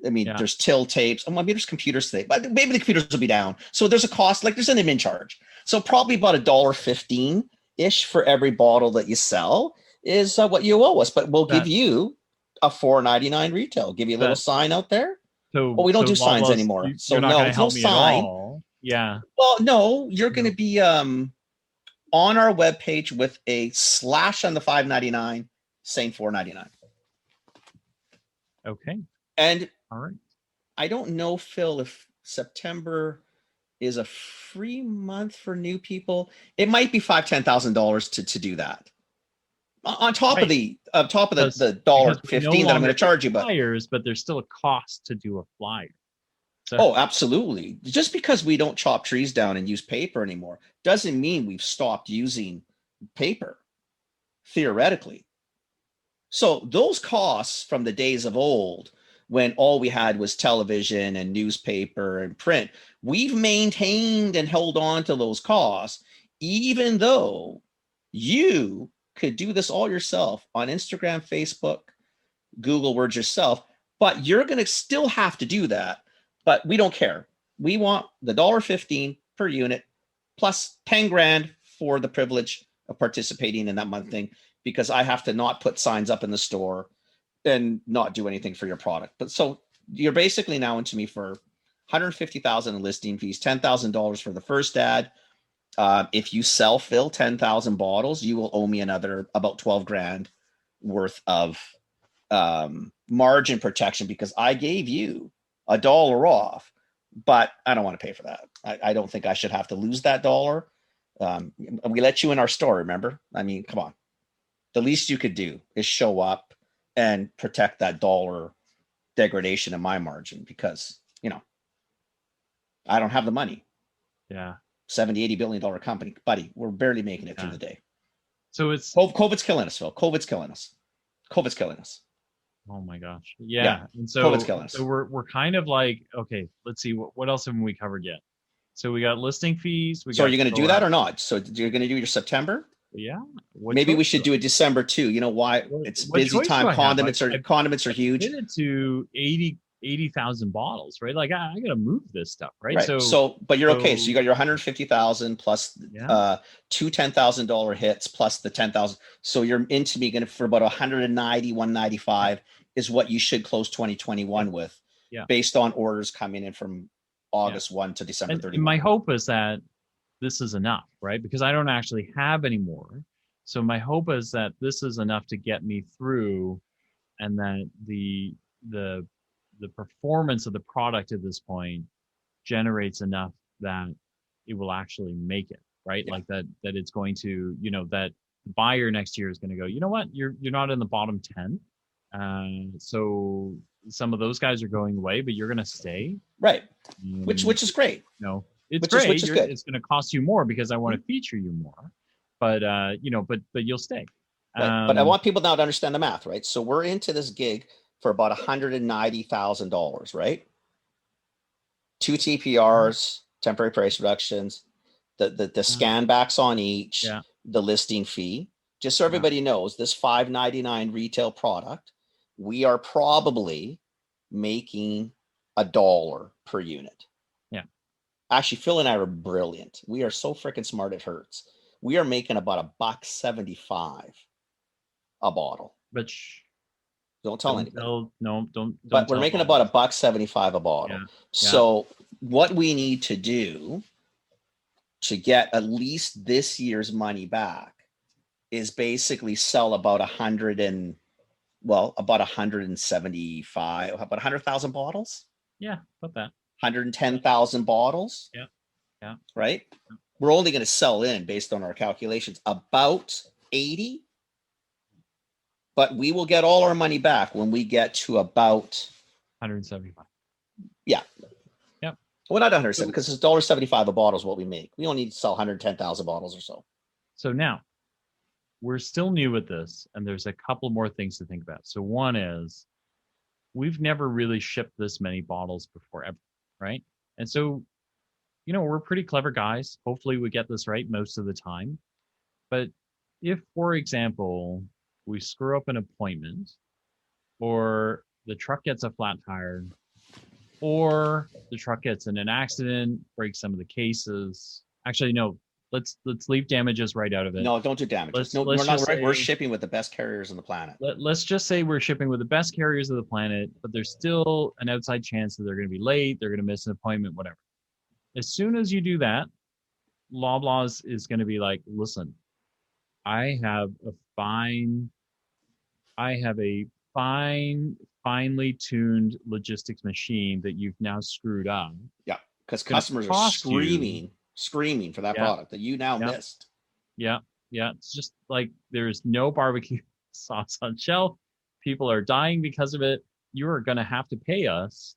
there's till tapes. Maybe there's computers today, but maybe the computers will be down. So there's a cost, like there's an admin charge. So probably about $1.15 ish for every bottle that you sell is what you owe us. But we'll give you a $4.99 retail. Give you a little sign out there. So, we don't do Loblaws, signs anymore. So you're not no, gonna help no me sign. at all. Yeah. Well, no, you're going to be on our webpage with a slash on the $5.99 saying $4.99. Okay. And all right. I don't know, Phil, if September is a free month for new people. It might be $10,000 to do that. On top of the $1.15 that I'm going to charge you, but there's still a cost to do a flyer. So. Oh, absolutely. Just because we don't chop trees down and use paper anymore doesn't mean we've stopped using paper, theoretically. So those costs from the days of old, when all we had was television and newspaper and print, we've maintained and held on to those costs, even though you could do this all yourself on Instagram, Facebook, Google Words yourself, but you're going to still have to do that. But we don't care. We want the $1.15 per unit plus 10 grand for the privilege of participating in that month thing, because I have to not put signs up in the store and not do anything for your product. But so you're basically now into me for $150,000 in listing fees, $10,000 for the first ad. If you sell, Phil, 10,000 bottles, you will owe me another about 12 grand worth of margin protection, because I gave you $1 off, but I don't want to pay for that. I don't think I should have to lose that $1. We let you in our store, remember? I mean, come on. The least you could do is show up and protect that $1 degradation in my margin, because, I don't have the money. Yeah. $70-80 billion company, buddy. We're barely making it through the day. So it's COVID's killing us, Phil. COVID's killing us. Oh my gosh. Yeah. And so, COVID's killing us. So we're kind of like, okay, let's see what else haven't we covered yet? So we got listing fees. So are you going to do that or not? So you're going to do your September? Yeah. What Maybe we choice should do do a December too. You know why? It's what busy choice do time. I have? Condiments are I've huge. committed to 80,000 bottles, right? Like I got to move this stuff, right? Right. So, but you're okay. So you got your 150,000 plus Yeah. two $10,000 hits plus the 10,000. So you're into me going for about 190, 195 is what you should close 2021 with, based on orders coming in from August 1 to December 31. And my hope is that this is enough, right? Because I don't actually have any more. So my hope is that this is enough to get me through, and that the performance of the product at this point generates enough that it will actually make it, right? Like that it's going to, that the buyer next year is going to go, you know what, you're not in the bottom 10. So some of those guys are going away, but you're going to stay. Right. Which is great. It's great. Which is good. It's going to cost you more because I want to feature you more, but but you'll stay. Right. But I want people now to understand the math, right? So we're into this gig for about $190,000, right? 2 TPRs, temporary price reductions, the scan backs on each, the listing fee. Just so everybody knows, this $5.99 retail product, we are probably making $1 per unit. Yeah. Actually, Phil and I are brilliant. We are so freaking smart it hurts. We are making about $1.75 a bottle. But don't tell anybody. No, don't. But we're making about $1.75 a bottle. Yeah. So what we need to do to get at least this year's money back is basically sell about 175, about 100,000 bottles. Yeah, about that. 110,000 bottles. Yeah. Right. We're only going to sell in, based on our calculations, about 80. But we will get all our money back when we get to about 175. Yeah. Yep. Well, not 170, because it's $1.75 a bottle is what we make. We only need to sell 110,000 bottles or so. So now we're still new at this, and there's a couple more things to think about. So one is we've never really shipped this many bottles before ever, right? And so, we're pretty clever guys. Hopefully we get this right most of the time. But if, for example, we screw up an appointment, or the truck gets a flat tire, or the truck gets in an accident, breaks some of the cases. Actually, no, let's leave damages right out of it. No, don't do damages. We're shipping with the best carriers on the planet. Let's just say we're shipping with the best carriers of the planet, but there's still an outside chance that they're going to be late, they're going to miss an appointment, whatever. As soon as you do that, Loblaws is going to be like, listen, I have a finely tuned logistics machine that you've now screwed up. Yeah, because customers are screaming for that product that you now missed. Yeah. It's just like there's no barbecue sauce on shelf. People are dying because of it. You are going to have to pay us.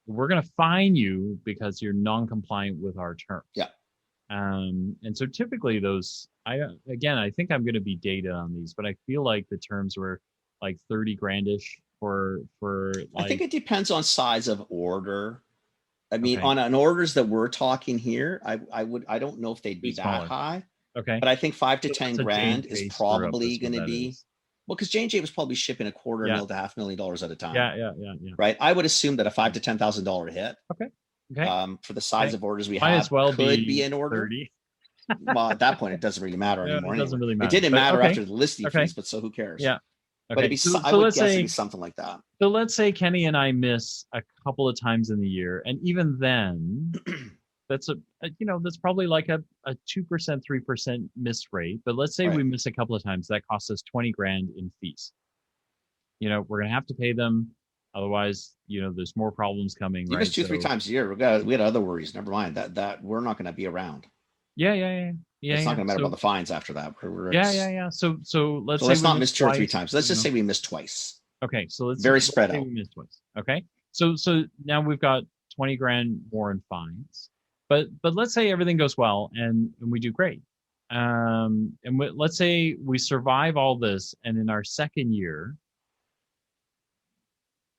We're going to fine you because you're non-compliant with our terms. Yeah. And so typically those, I think I'm going to be dated on these, but I feel like the terms were like 30 grandish for like, I think it depends on size of order. I mean, on orders that we're talking here, I don't know if they'd be that high. Okay. But I think 5 to 10 grand is probably going to be, well, because J&J was probably shipping $250,000 to $500,000 at a time. Yeah. Right. I would assume that a $5,000 to $10,000 hit. Okay. For the size of orders we have, could be in order. 30. Well, at that point, it doesn't really matter anymore. It doesn't really matter. It didn't matter after the listing fees, but so who cares? Yeah. Okay. But I would guess it'd be something like that. So let's say Kenny and I miss a couple of times in the year, and even then, that's that's probably like a 2%, 3% miss rate. But let's say we miss a couple of times, that costs us $20,000 in fees. We're gonna have to pay them, otherwise, there's more problems coming. You miss 2-3 times a year. We had other worries. Never mind that we're not gonna be around. Yeah. It's not gonna matter about the fines after that. Yeah. So let's not miss 2 or 3 times. Let's just say we missed twice. Okay, so let's spread out. We missed twice. Okay, so now we've got $20,000 more in fines, but let's say everything goes well and we do great. Let's say we survive all this, and in our second year,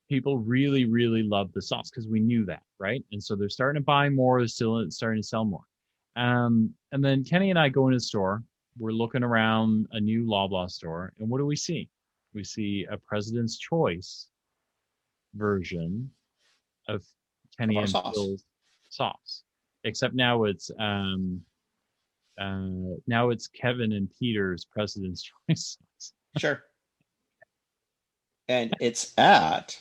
people really, really love the sauce because we knew that, right? And so they're starting to buy more. They're still starting to sell more. And then Kenny and I go in the store, looking around a new Loblaw store, and what do we see? We see a President's Choice version of Kenny our and sauce. Phil's sauce, except now it's Kevin and Peter's President's Choice sauce. Sure. And it's at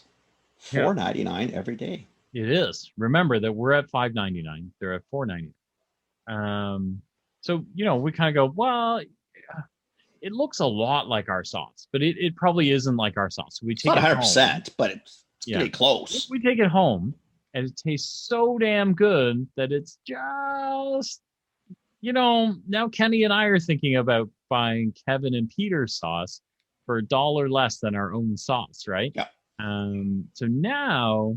Yeah. $4.99 every day. It is. Remember that we're at $5.99. They're at $4.99. So we kind of go, well, it looks a lot like our sauce, but it probably isn't like our sauce. We It's take not it 100%, home. but it's pretty close. We take it home, and it tastes so damn good that it's just, now Kenny and I are thinking about buying Kevin and Peter's sauce for $1 less than our own sauce, right? Yeah. So now,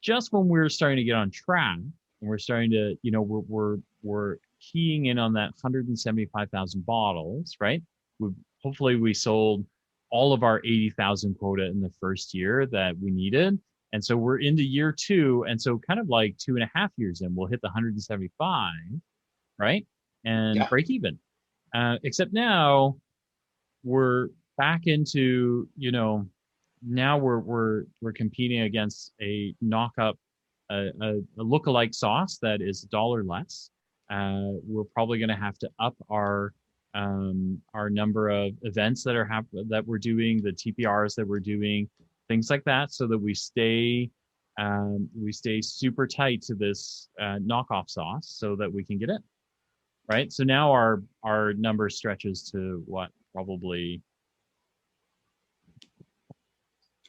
just when we're starting to get on track, and we're starting to, we're keying in on that 175,000 bottles, right? Hopefully we sold all of our 80,000 quota in the first year that we needed. And so we're into year 2. And so kind of like 2.5 years in, we'll hit the 175, right? And break even. Except now we're back into, now we're competing against a knock-up, a lookalike sauce that is $1 less. We're probably going to have to up our number of events that we're doing, the TPRs that we're doing, things like that, so that we stay super tight to this knockoff sauce, so that we can get it right. So now our number stretches to what, probably.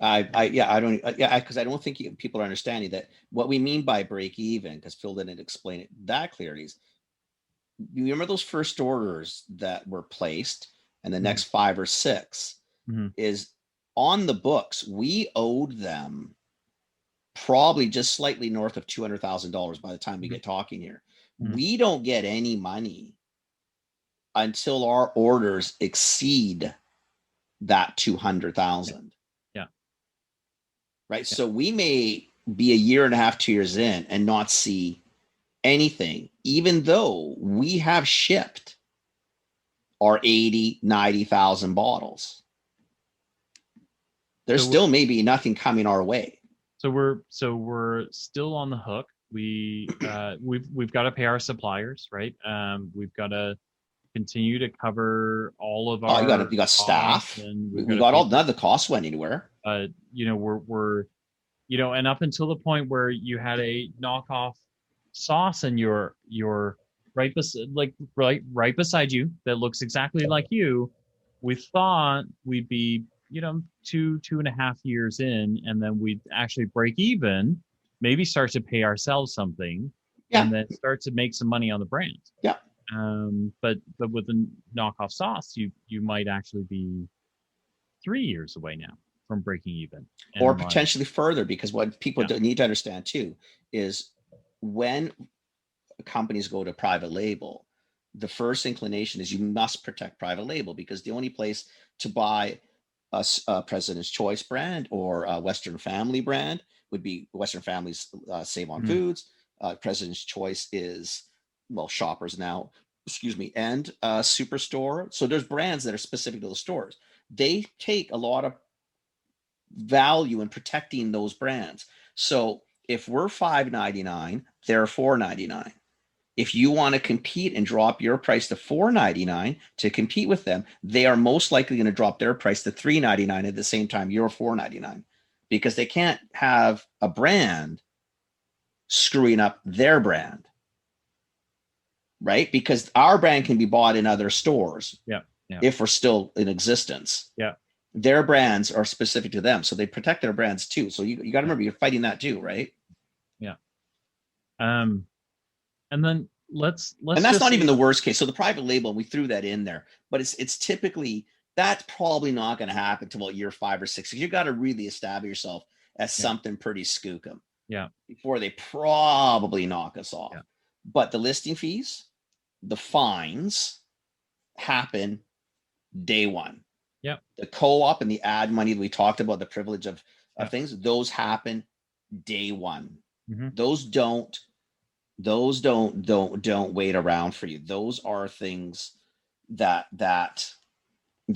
Because I don't think people are understanding that what we mean by break even, because Phil didn't explain it that clearly. You remember those first orders that were placed, and the next 5 or 6 is on the books. We owed them probably just slightly north of $200,000 by the time we get talking here. We don't get any money until our orders exceed that 200,000. Yeah. Right. Yeah. So we may be a year and a half, 2 years in, and not see anything, even though we have shipped our 90,000 bottles. There's still maybe nothing coming our way. So we're still on the hook. We've got to pay our suppliers, right? We've got to continue to cover all of our. You got staff. And we got all. None of the costs went anywhere. We're and up until the point where you had a knockoff sauce and you're right beside you that looks exactly like you, we thought we'd be 2.5 years in, and then we'd actually break even, maybe start to pay ourselves something, and then start to make some money on the brand. But with the knockoff sauce, you might actually be 3 years away now from breaking even, or potentially further, because what people need to understand too is when companies go to private label, the first inclination is you must protect private label, because the only place to buy a President's Choice brand or a Western Family brand would be Western Family's Save on Foods. President's Choice is, Shoppers now, and Superstore. So there's brands that are specific to those stores. They take a lot of value in protecting those brands. So if we're $5.99, they're $4.99. If you want to compete and drop your price to $4.99 to compete with them, they are most likely going to drop their price to $3.99 at the same time you're $4.99, because they can't have a brand screwing up their brand, right? Because our brand can be bought in other stores if we're still in existence. Their brands are specific to them, so they protect their brands too. So you got to remember, you're fighting that too, right? And then let's and that's not even the worst case. So the private label, we threw that in there, but it's typically, that's probably not going to happen until about year 5 or 6. You got to really establish yourself as something pretty skookum before they probably knock us off. But the listing fees, the fines happen day one. The co-op and the ad money that we talked about, the privilege of things, those happen day one. Those don't wait around for you. Those are things that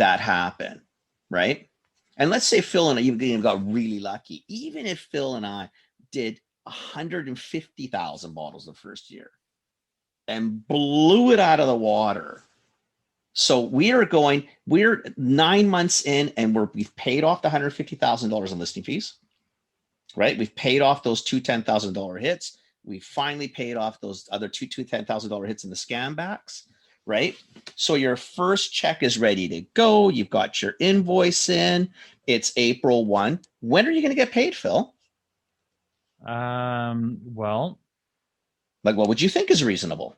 happen, right? And let's say Phil and I even got really lucky. Even if Phil and I did 150,000 bottles the first year and blew it out of the water. So we're 9 months in and we've paid off the $150,000 in listing fees, right? We've paid off those two $10,000 hits. We finally paid off those other two $10,000 hits in the scam backs, right? So your first check is ready to go. You've got your invoice in. It's April 1. When are you going to get paid, Phil? Well, like what would you think is reasonable?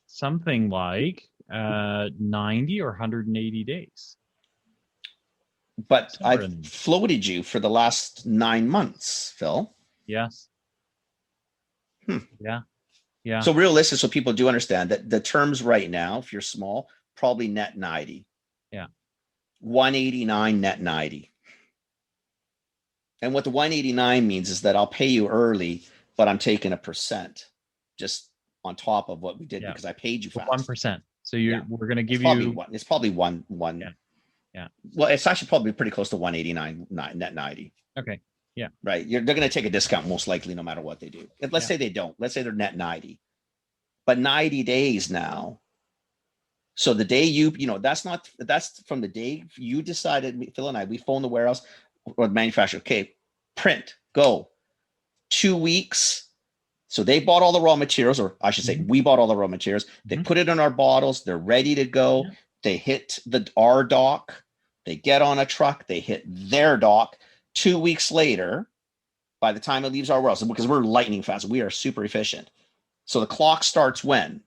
Something like 90 or 180 days. But I've floated you for the last 9 months, Phil. Yes. Yeah. So realistic, so people do understand that the terms right now, if you're small, probably net 90. Yeah. 189 net 90. And what the 189 means is that I'll pay you early, but I'm taking a percent just on top of what we did because I paid you fast. 1%. So we're going to give it's probably one. Yeah. Well, it's actually probably pretty close to 189 net 90. Okay. Yeah. Right. They're going to take a discount most likely no matter what they do. Let's say they don't. Let's say they're net 90. But 90 days now. So the day that's from the day you decided, Phil and I, we phoned the warehouse or the manufacturer. Okay, print, go. 2 weeks. So they bought all the raw materials, or I should say, we bought all the raw materials. They put it in our bottles. They're ready to go. Yeah. They hit our dock. They get on a truck. They hit their dock. 2 weeks later, by the time it leaves our warehouse, because we're lightning fast, we are super efficient. So the clock starts when?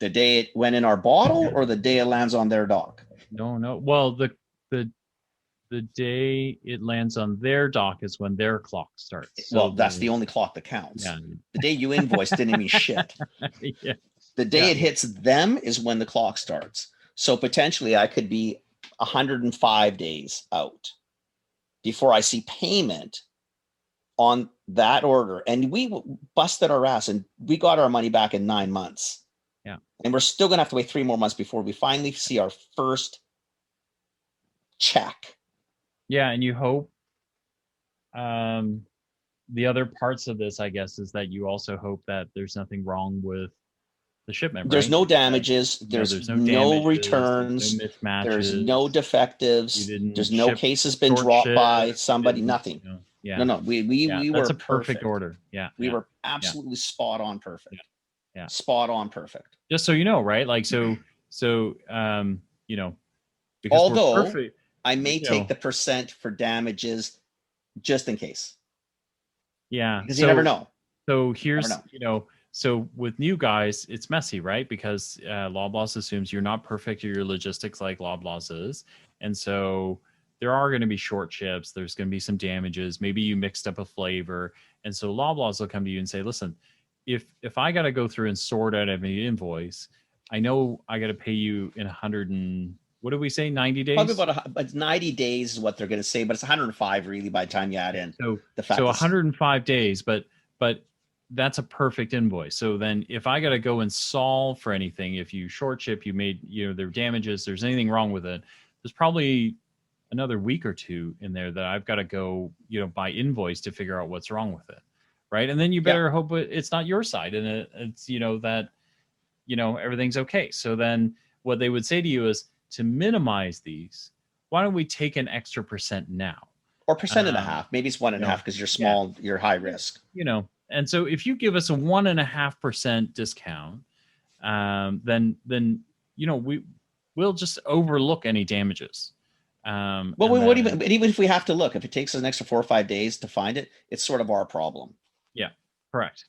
The day it went in our bottle, or the day it lands on their dock? No. Well, the day it lands on their dock is when their clock starts. So that's the only clock that counts. Yeah. The day you invoice didn't mean shit. Yeah. The day it hits them is when the clock starts. So potentially I could be 105 days out before I see payment on that order. And we busted our ass and we got our money back in 9 months. Yeah. And we're still going to have to wait 3 more months before we finally see our first check. Yeah. And you hope the other parts of this, I guess, is that you also hope that there's nothing wrong with the shipment. There's no damages. There's no returns. There's no mismatches. There's no defectives. There's no cases been dropped by somebody. Nothing. Yeah. No. We were that's a perfect order. Yeah. We were absolutely spot on perfect. Yeah. Spot on perfect. Just so you know, right? Like so you know, because although I may take the percent for damages just in case. Yeah. Because you never know. So here's so with new guys, it's messy, right? Because Loblaws assumes you're not perfect at your logistics like Loblaws is. And so there are going to be short ships. There's going to be some damages. Maybe you mixed up a flavor. And so Loblaws will come to you and say, listen, if I got to go through and sort out every invoice, I know I got to pay you in 90 days? Probably about 90 days is what they're going to say, but it's 105 really by the time you add in the fact. So 105 days, but that's a perfect invoice. So then if I got to go and solve for anything, if you short ship, you made, there are damages, there's anything wrong with it, there's probably another week or two in there that I've got to go, by invoice to figure out what's wrong with it. Right. And then you better hope it's not your side and it's, that, everything's okay. So then what they would say to you is to minimize these, why don't we take an extra percent now? Or percent and a half. Maybe it's 1.5 because you're small, you're high risk. And so if you give us a 1.5% discount, then we'll just overlook any damages. Well, we would even if we have to look, if it takes us an extra 4 or 5 days to find it, it's sort of our problem. Yeah, correct.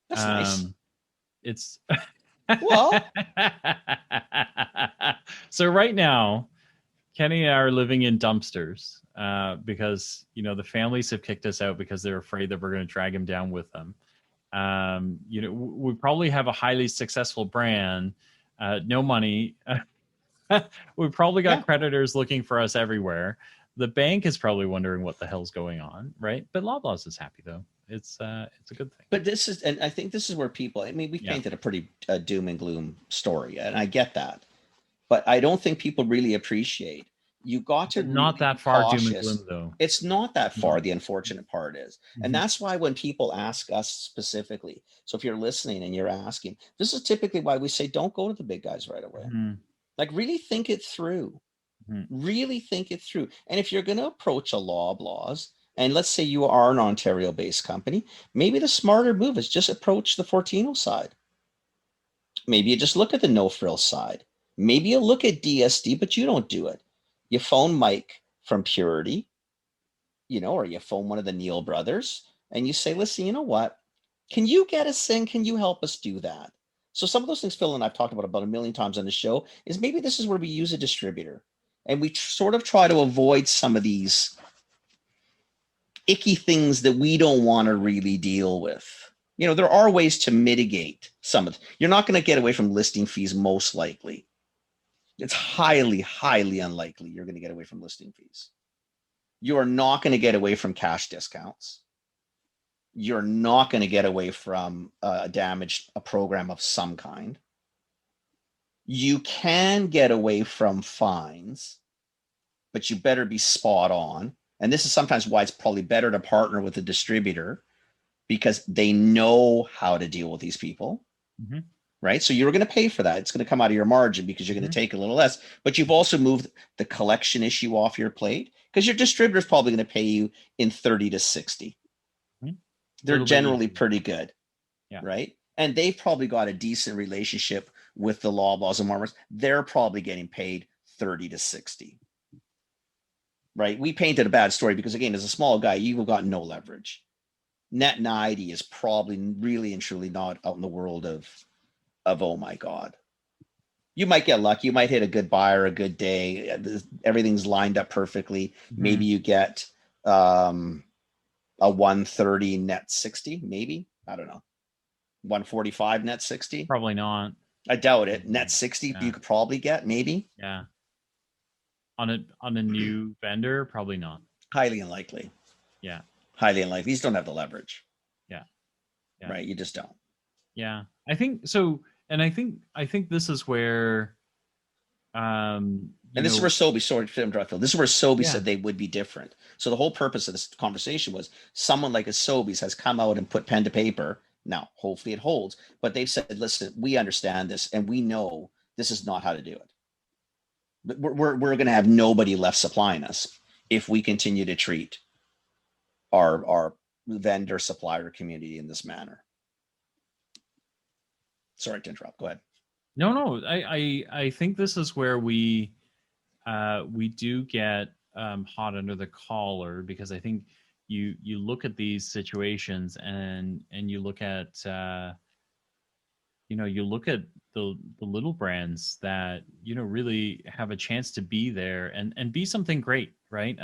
That's nice. It's well. So right now, Kenny and I are living in dumpsters because the families have kicked us out because they're afraid that we're going to drag him down with them. We probably have a highly successful brand, no money. We've probably got creditors looking for us everywhere. The bank is probably wondering what the hell's going on, right? But Loblaws is happy though. It's a good thing. But this is, and I think this is where people, I mean, we've Yeah. painted a pretty doom and gloom story, and I get that. But I don't think people really appreciate, you got to But not really that be far cautious. doom and gloom though. It's not that far. No. The unfortunate part is. Mhm. And that's why when people ask us specifically, so if you're listening and you're asking, this is typically why we say, don't go to the big guys right away. Mhm. Like really think it through. Mhm. Really think it through. And if you're going to approach a Loblaws, and let's say you are an Ontario-based company, maybe the smarter move is just approach the Fortino side. Maybe you just look at the no frill side. Maybe you look at DSD, but you don't do it. You phone Mike from Purity, you know, or you phone one of the Neil brothers and you say, listen, you know what? Can you get us in? Can you help us do that? So some of those things Phil and I've talked about a million times on the show is maybe this is where we use a distributor and we sort of try to avoid some of these icky things that we don't want to really deal with. You know, there are ways to mitigate some of it. You're not going to get away from listing fees, most likely. It's highly, highly unlikely you're going to get away from listing fees. You are not going to get away from cash discounts. You're not going to get away from a program of some kind. You can get away from fines, but you better be spot on. And this is sometimes why it's probably better to partner with a distributor, because they know how to deal with these people, right? So you're going to pay for that. It's going to come out of your margin because you're going to take a little less, but you've also moved the collection issue off your plate because your distributor is probably going to pay you in 30 to 60. They're generally pretty good, right? And they've probably got a decent relationship with the Loblaws and Walmarts. They're probably getting paid 30 to 60, right? We painted a bad story because, again, as a small guy, you've got no leverage. Net 90 is probably really and truly not out in the world of oh my God. You might get lucky. You might hit a good buyer, a good day. Everything's lined up perfectly. Maybe you get a 130 net 60, maybe. I don't know. 145 net 60? Probably not. I doubt it. Net 60 you could probably get, maybe. Yeah. On a new vendor, probably not. Highly unlikely. Yeah. Highly unlikely. These don't have the leverage. Yeah. Right. You just don't. Yeah. I think so. And I think this is where and this is where Sobe, sorry to interrupt, Phil. This is where Sobe said they would be different. So the whole purpose of this conversation was someone like a Sobe's has come out and put pen to paper. Now, hopefully it holds, but they've said, listen, we understand this and we know this is not how to do it. But we're going to have nobody left supplying us if we continue to treat our vendor supplier community in this manner. Sorry to interrupt. Go ahead. No. I think this is where we do get hot under the collar, because I think you look at these situations and you look at you look at the little brands that really have a chance to be there and be something great, right?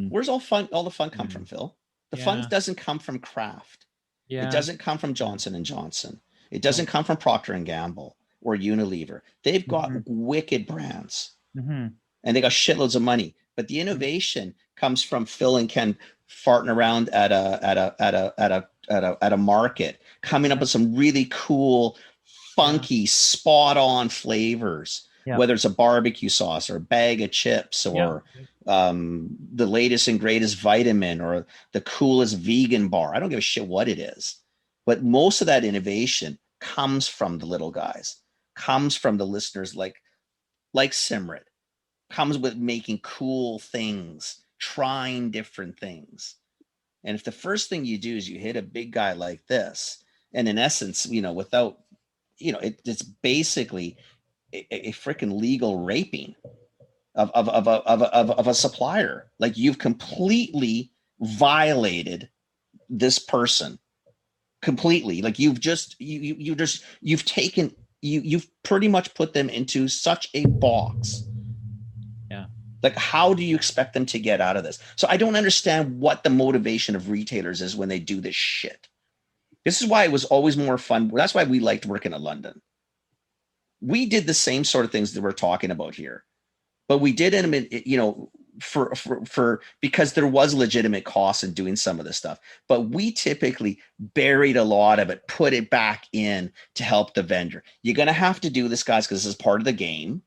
Where's all the fun come from, Phil? The fun doesn't come from Kraft. It doesn't come from Johnson & Johnson. It doesn't come from Procter & Gamble or Unilever. They've got wicked brands and they got shitloads of money, but the innovation comes from Phil and Ken farting around at a market, coming up with some really cool, funky, spot on flavors, whether it's a barbecue sauce or a bag of chips or the latest and greatest vitamin or the coolest vegan bar. I don't give a shit what it is, but most of that innovation comes from the little guys, comes from the listeners like Simrit, comes with making cool things, trying different things. And if the first thing you do is you hit a big guy like this, and in essence, without, it's basically a freaking legal raping of a supplier. Like, you've completely violated this person completely. Like, you've pretty much put them into such a box. Like, how do you expect them to get out of this? So I don't understand what the motivation of retailers is when they do this shit. This is why it was always more fun. That's why we liked working in London. We did the same sort of things that we're talking about here, but we did them in, because there was legitimate costs in doing some of this stuff, but we typically buried a lot of it, put it back in to help the vendor. You're going to have to do this, guys, because this is part of the game,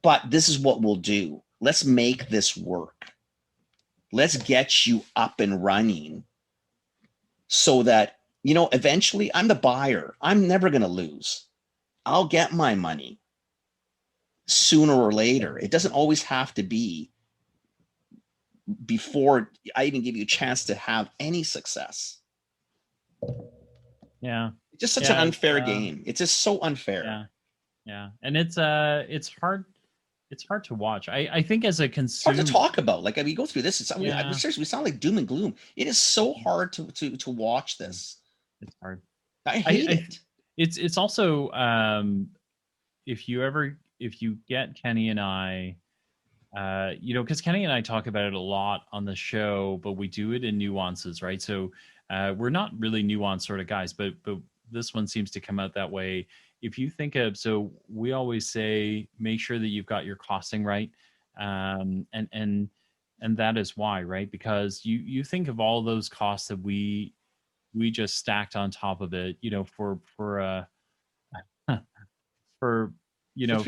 but this is what we'll do. Let's make this work. Let's get you up and running so that, eventually I'm the buyer. I'm never going to lose. I'll get my money sooner or later. It doesn't always have to be before I even give you a chance to have any success. Yeah. It's just such an unfair game. It's just so unfair. Yeah. Yeah. And it's hard. It's hard to watch. I think as a consumer, it's hard to talk about. Like, we go through this. Seriously, we sound like doom and gloom. It is so hard to watch this. It's hard. I hate it. It's also if you get Kenny and I, because Kenny and I talk about it a lot on the show, but we do it in nuances, right? So we're not really nuanced sort of guys, but this one seems to come out that way. If you think of, so we always say, make sure that you've got your costing right, and that is why, right? Because you think of all those costs that we just stacked on top of it, for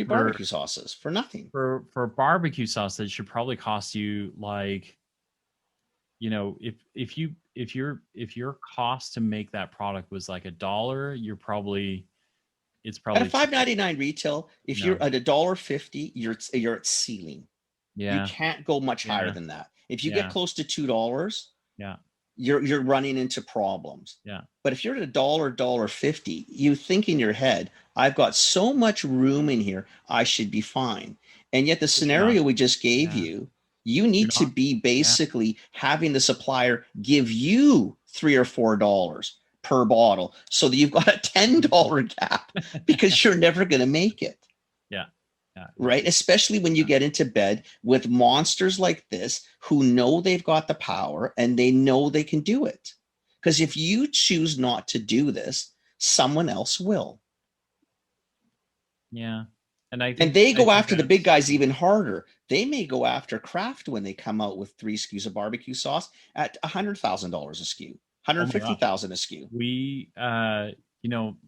barbecue sauces for nothing. For barbecue sauce that should probably cost you like, if your cost to make that product was like $1, it's probably at a $5.99 retail. If you're at $1.50, you're at ceiling. Yeah, you can't go much higher than that. If you get close to $2, yeah, you're running into problems. Yeah. But if you're at $1.50, you think in your head, I've got so much room in here, I should be fine. And yet the scenario we just gave you need to be basically having the supplier give you $3 or $4 per bottle so that you've got a $10 gap because you're never going to make it. Yeah. Right. Especially when you get into bed with monsters like this who know they've got the power and they know they can do it. Because if you choose not to do this, someone else will. Yeah. And they go after the big guys even harder. They may go after Kraft when they come out with 3 SKUs of barbecue sauce at $100,000 a SKU, $150,000 a SKU. We,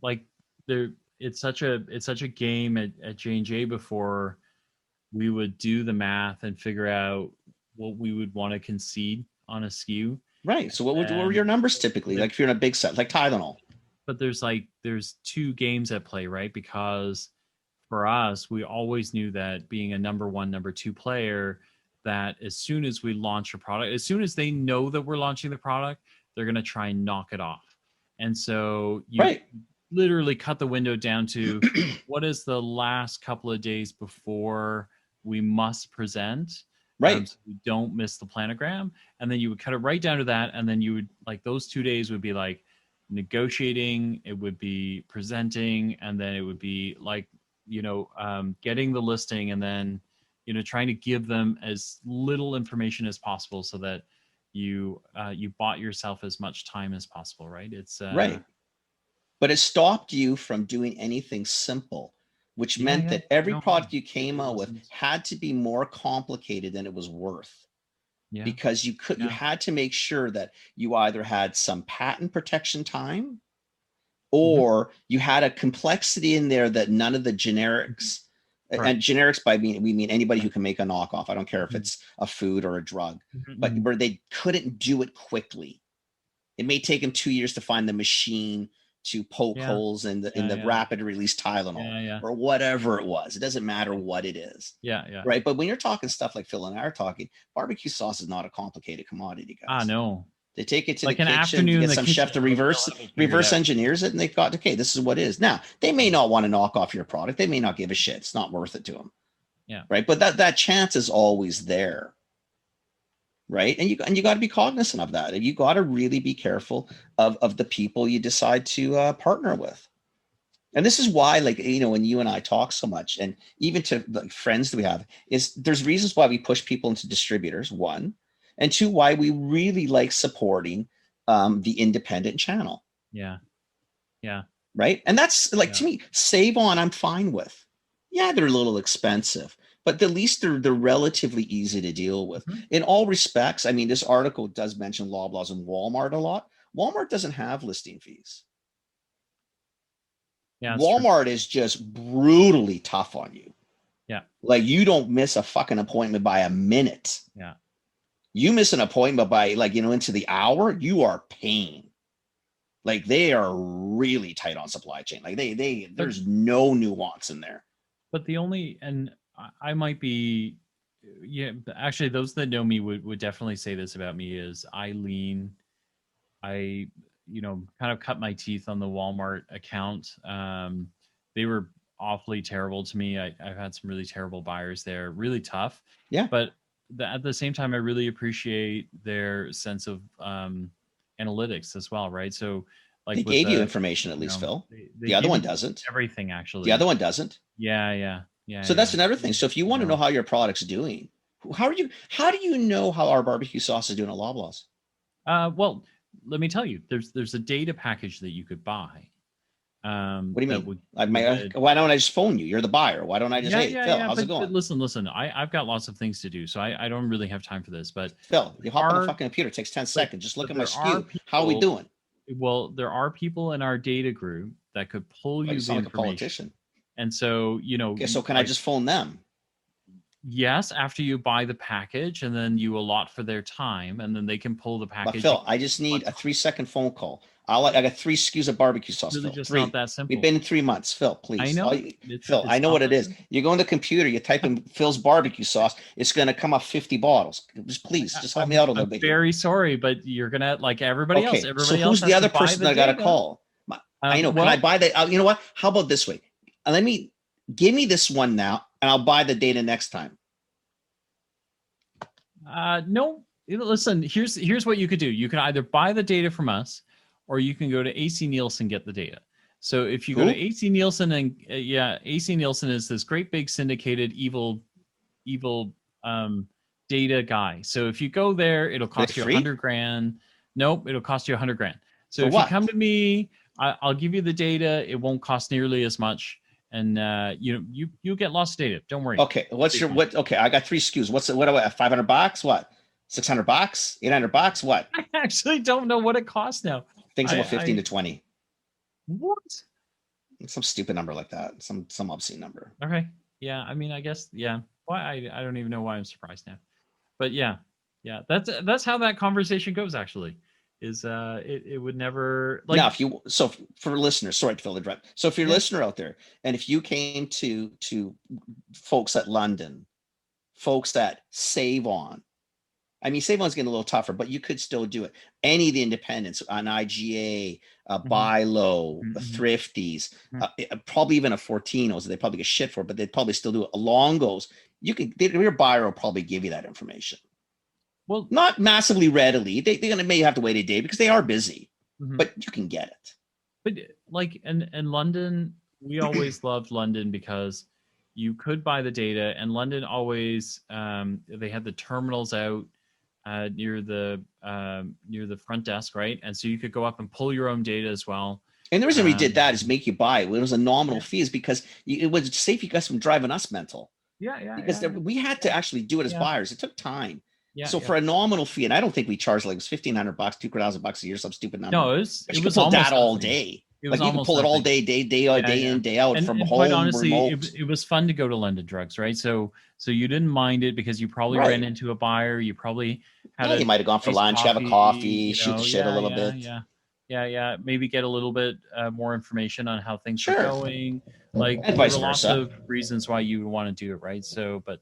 like it's such a game at J&J before we would do the math and figure out what we would want to concede on a SKU. Right. So what were your numbers typically? Like if you're in a big set, like Tylenol. But there's 2 games at play, right? Because for us, we always knew that being a number 1, number 2 player, that as soon as we launch a product, as soon as they know that we're launching the product, they're going to try and knock it off. And so you literally cut the window down to what is the last couple of days before we must present, right? So we don't miss the planogram. And then you would cut it right down to that. And then you would those 2 days would be like negotiating, it would be presenting, and then it would be getting the listing, and then trying to give them as little information as possible so that you bought yourself as much time as possible, right? It's right. But it stopped you from doing anything simple, which meant that every product you came out with had to be more complicated than it was worth. Yeah. Because you had to make sure that you either had some patent protection time, or you had a complexity in there that none of the generics, and generics we mean anybody who can make a knockoff. I don't care if it's a food or a drug, but where they couldn't do it quickly. It may take them 2 years to find the machine to poke holes in the rapid release Tylenol or whatever it was. It doesn't matter what it is. Yeah. Right. But when you're talking stuff like Phil and I are talking, barbecue sauce is not a complicated commodity, guys. No. They take it to the kitchen, get some chef to reverse engineers it, and they've got, okay, this is what it is. Now, they may not want to knock off your product. They may not give a shit. It's not worth it to them. Yeah. Right. But that chance is always there. Right. And you got to be cognizant of that. And you got to really be careful of the people you decide to partner with. And this is why, when you and I talk so much, and even to the friends that we have, there's reasons why we push people into distributors, 1, and 2, why we really like supporting the independent channel. Yeah. Right. And that's to me, Save On, I'm fine with. Yeah, they're a little expensive, but at least they're relatively easy to deal with. In all respects, I mean, this article does mention Loblaws and Walmart a lot. Walmart doesn't have listing fees. Yeah, Walmart is just brutally tough on you. Yeah. Like, you don't miss a fucking appointment by a minute. Yeah. You miss an appointment by, like, you know, into the hour, you are paying. Like, they are really tight on supply chain. Like, there's no nuance in there. But the only, and I might be, yeah, actually, those that know me would definitely say this about me is I kind of cut my teeth on the Walmart account. They were awfully terrible to me. I've had some really terrible buyers there, really tough. Yeah. But at the same time, I really appreciate their sense of analytics as well, right? So, like, they gave you information at least, Phil. The other one doesn't. Everything, actually. The other one doesn't. Yeah. So that's another thing. So if you want to know how your product's doing, how do you know how our barbecue sauce is doing at Loblaws? Well, let me tell you, there's a data package that you could buy. What do you mean? Why don't I just phone you? You're the buyer. Why don't I just, Phil, how's it going? Listen, I've got lots of things to do, so I don't really have time for this. But Phil, you hop on the fucking computer. It takes 10 seconds. Just look at my SKU. How are we doing? Well, there are people in our data group that could pull you the information. Like a politician. And so, Okay, so can I just phone them? Yes, after you buy the package, and then you allot for their time, and then they can pull the package. But Phil, I just need a 3-second phone call. I got 3 SKUs of barbecue sauce. Really, Phil. just 3. not that simple. We've been in 3 months. Phil, please. I know. Phil, I know what it is. You go on the computer, you type in Phil's barbecue sauce. It's going to come up 50 bottles. Just help me out a little bit. I'm very sorry, but you're gonna, like everybody else. Everybody else. So who's the other person that I got to call? I know. Can I buy the? You know what? How about this way? Give me this one now, and I'll buy the data next time. No. Listen. Here's what you could do. You can either buy the data from us, or you can go to AC Nielsen, get the data. So if you go to AC Nielsen, and AC Nielsen is this great big syndicated evil data guy. So if you go there, it'll cost you $100,000. Nope, it'll cost you $100,000. So if you come to me, I'll give you the data. It won't cost nearly as much, and you'll get lost data. Don't worry. Okay, Okay, I got 3 SKUs. What do I have? $500? What? $600? $800? What? I actually don't know what it costs now. Things about 15 to 20. What? Some stupid number like that. Some obscene number. Okay. Yeah. I mean, I guess. Yeah. Why? I don't even know why I'm surprised now. But yeah. That's how that conversation goes. Actually, is it would never like. Now, for listeners, sorry to fill the direct. So if you're a listener out there, and if you came to folks at London, folks at Save On. I mean, Save On's getting a little tougher, but you could still do it. Any of the independents on IGA, Buy Low, Thrifties, probably even a Fortinos, they probably get shit for it, but they'd probably still do it. Longos, your buyer will probably give you that information. Well, not massively readily. They're gonna may have to wait a day because they are busy, but you can get it. But like in London, we always loved London because you could buy the data, and London always they had the terminals out near the front desk, right? And so you could go up and pull your own data as well. And the reason we did that is make you buy it. It was a nominal fee, is because it was safe you guys from driving us mental. Because we had to actually do it as buyers. It took time. For a nominal fee, and I don't think we charged like it was $1,500, $2,000 a year, some stupid number. No, it was almost that all day. Like you can pull it all day in, day out, from home, quite honestly, remote. It was fun to go to London Drugs, right? So you didn't mind it because you probably ran into a buyer. You probably had you might have gone for lunch, have a coffee, shoot the shit a little bit. Yeah. Maybe get a little bit more information on how things are going. Like, and there vice were lots versa. of reasons why you would want to do it, right? So, but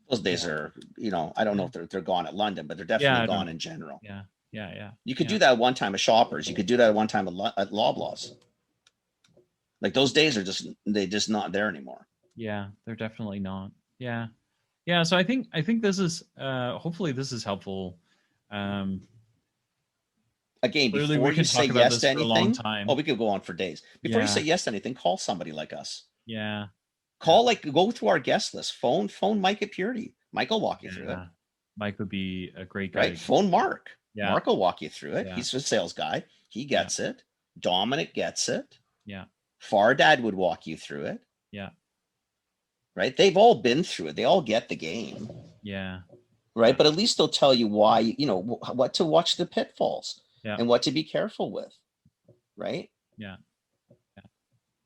those days are, I don't know if they're gone at London, but they're definitely gone in general. Yeah. You could do that one time at Shoppers. You could do that one time at Loblaws. Like, those days are just not there anymore. Yeah, they're definitely not. Yeah. So I think this is hopefully this is helpful. Again, before you say yes to anything, we could go on for days. Before you say yes to anything, call somebody like us. Yeah. Go through our guest list. Phone Mike at Purity. Mike will walk you through it. Mike would be a great guy. Right. Phone Mark. Yeah. Mark will walk you through it. Yeah. He's a sales guy. He gets it. Dominic gets it. Yeah. Far Dad would walk you through it. Yeah. right? They've all been through it. They all get the game, Yeah. right? But at least they'll tell you why, what to watch the pitfalls Yeah. and what to be careful with, right? Yeah.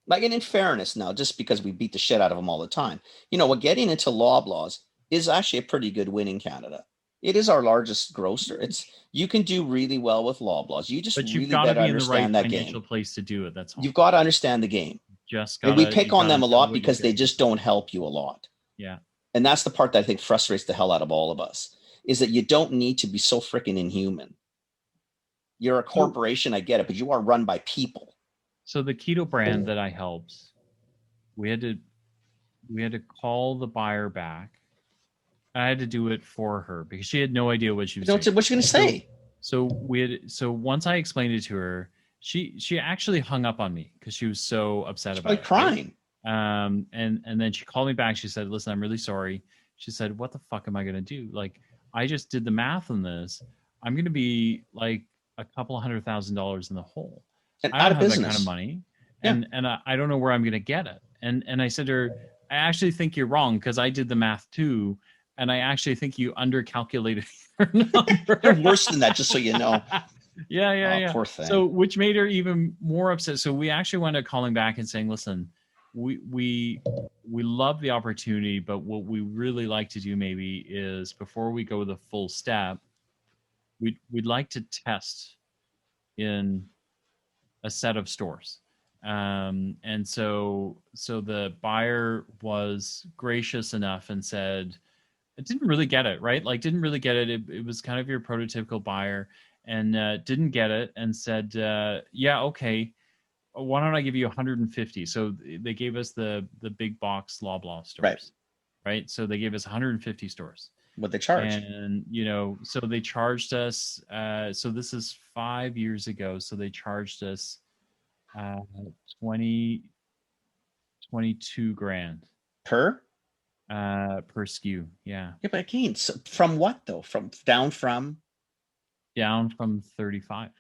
Like, and in fairness now, just because we beat the shit out of them all the time, what getting into Loblaws is actually a pretty good win in Canada. It is our largest grocer. You can do really well with Loblaws. You just But you've really got to better be in the right understand that financial game. place to do it. That's all. You've got to understand the game. Just And gotta, we pick on them a lot because they just don't help you a lot. Yeah. And that's the part that I think frustrates the hell out of all of us, is that you don't need to be so freaking inhuman. You're a corporation, I get it, but you are run by people. So the keto brand that I helped, we had to call the buyer back. I had to do it for her because she had no idea what she was saying. What you going to say? So once I explained it to her, she actually hung up on me because she was so upset about it. Crying. And then she called me back. She said, "Listen, I'm really sorry." She said, "What the fuck am I going to do? Like, I just did the math on this. I'm going to be like a couple $100,000 in the hole. And I out don't of have business. that kind of money, and I don't know where I'm going to get it." And I said to her, "I actually think you're wrong because I did the math too, and I actually think you undercalculated your number." You're worse than that, just so you know. Yeah. Poor thing. So, which made her even more upset. So we actually wound up calling back and saying, "Listen, we love the opportunity, but what we really like to do maybe is before we go the full step, we'd like to test in a set of stores." And so the buyer was gracious enough and said, "It didn't really get it, right? Like, didn't really get it. It was kind of your prototypical buyer, and didn't get it, and said, yeah, okay, why don't I give you 150?" So they gave us the big box Loblaw stores, right? So they gave us 150 stores. What they charge? And so they charged us. So this is 5 years ago. So they charged us 22 grand Per SKU. Yeah, but again, so from what though? Down from 35.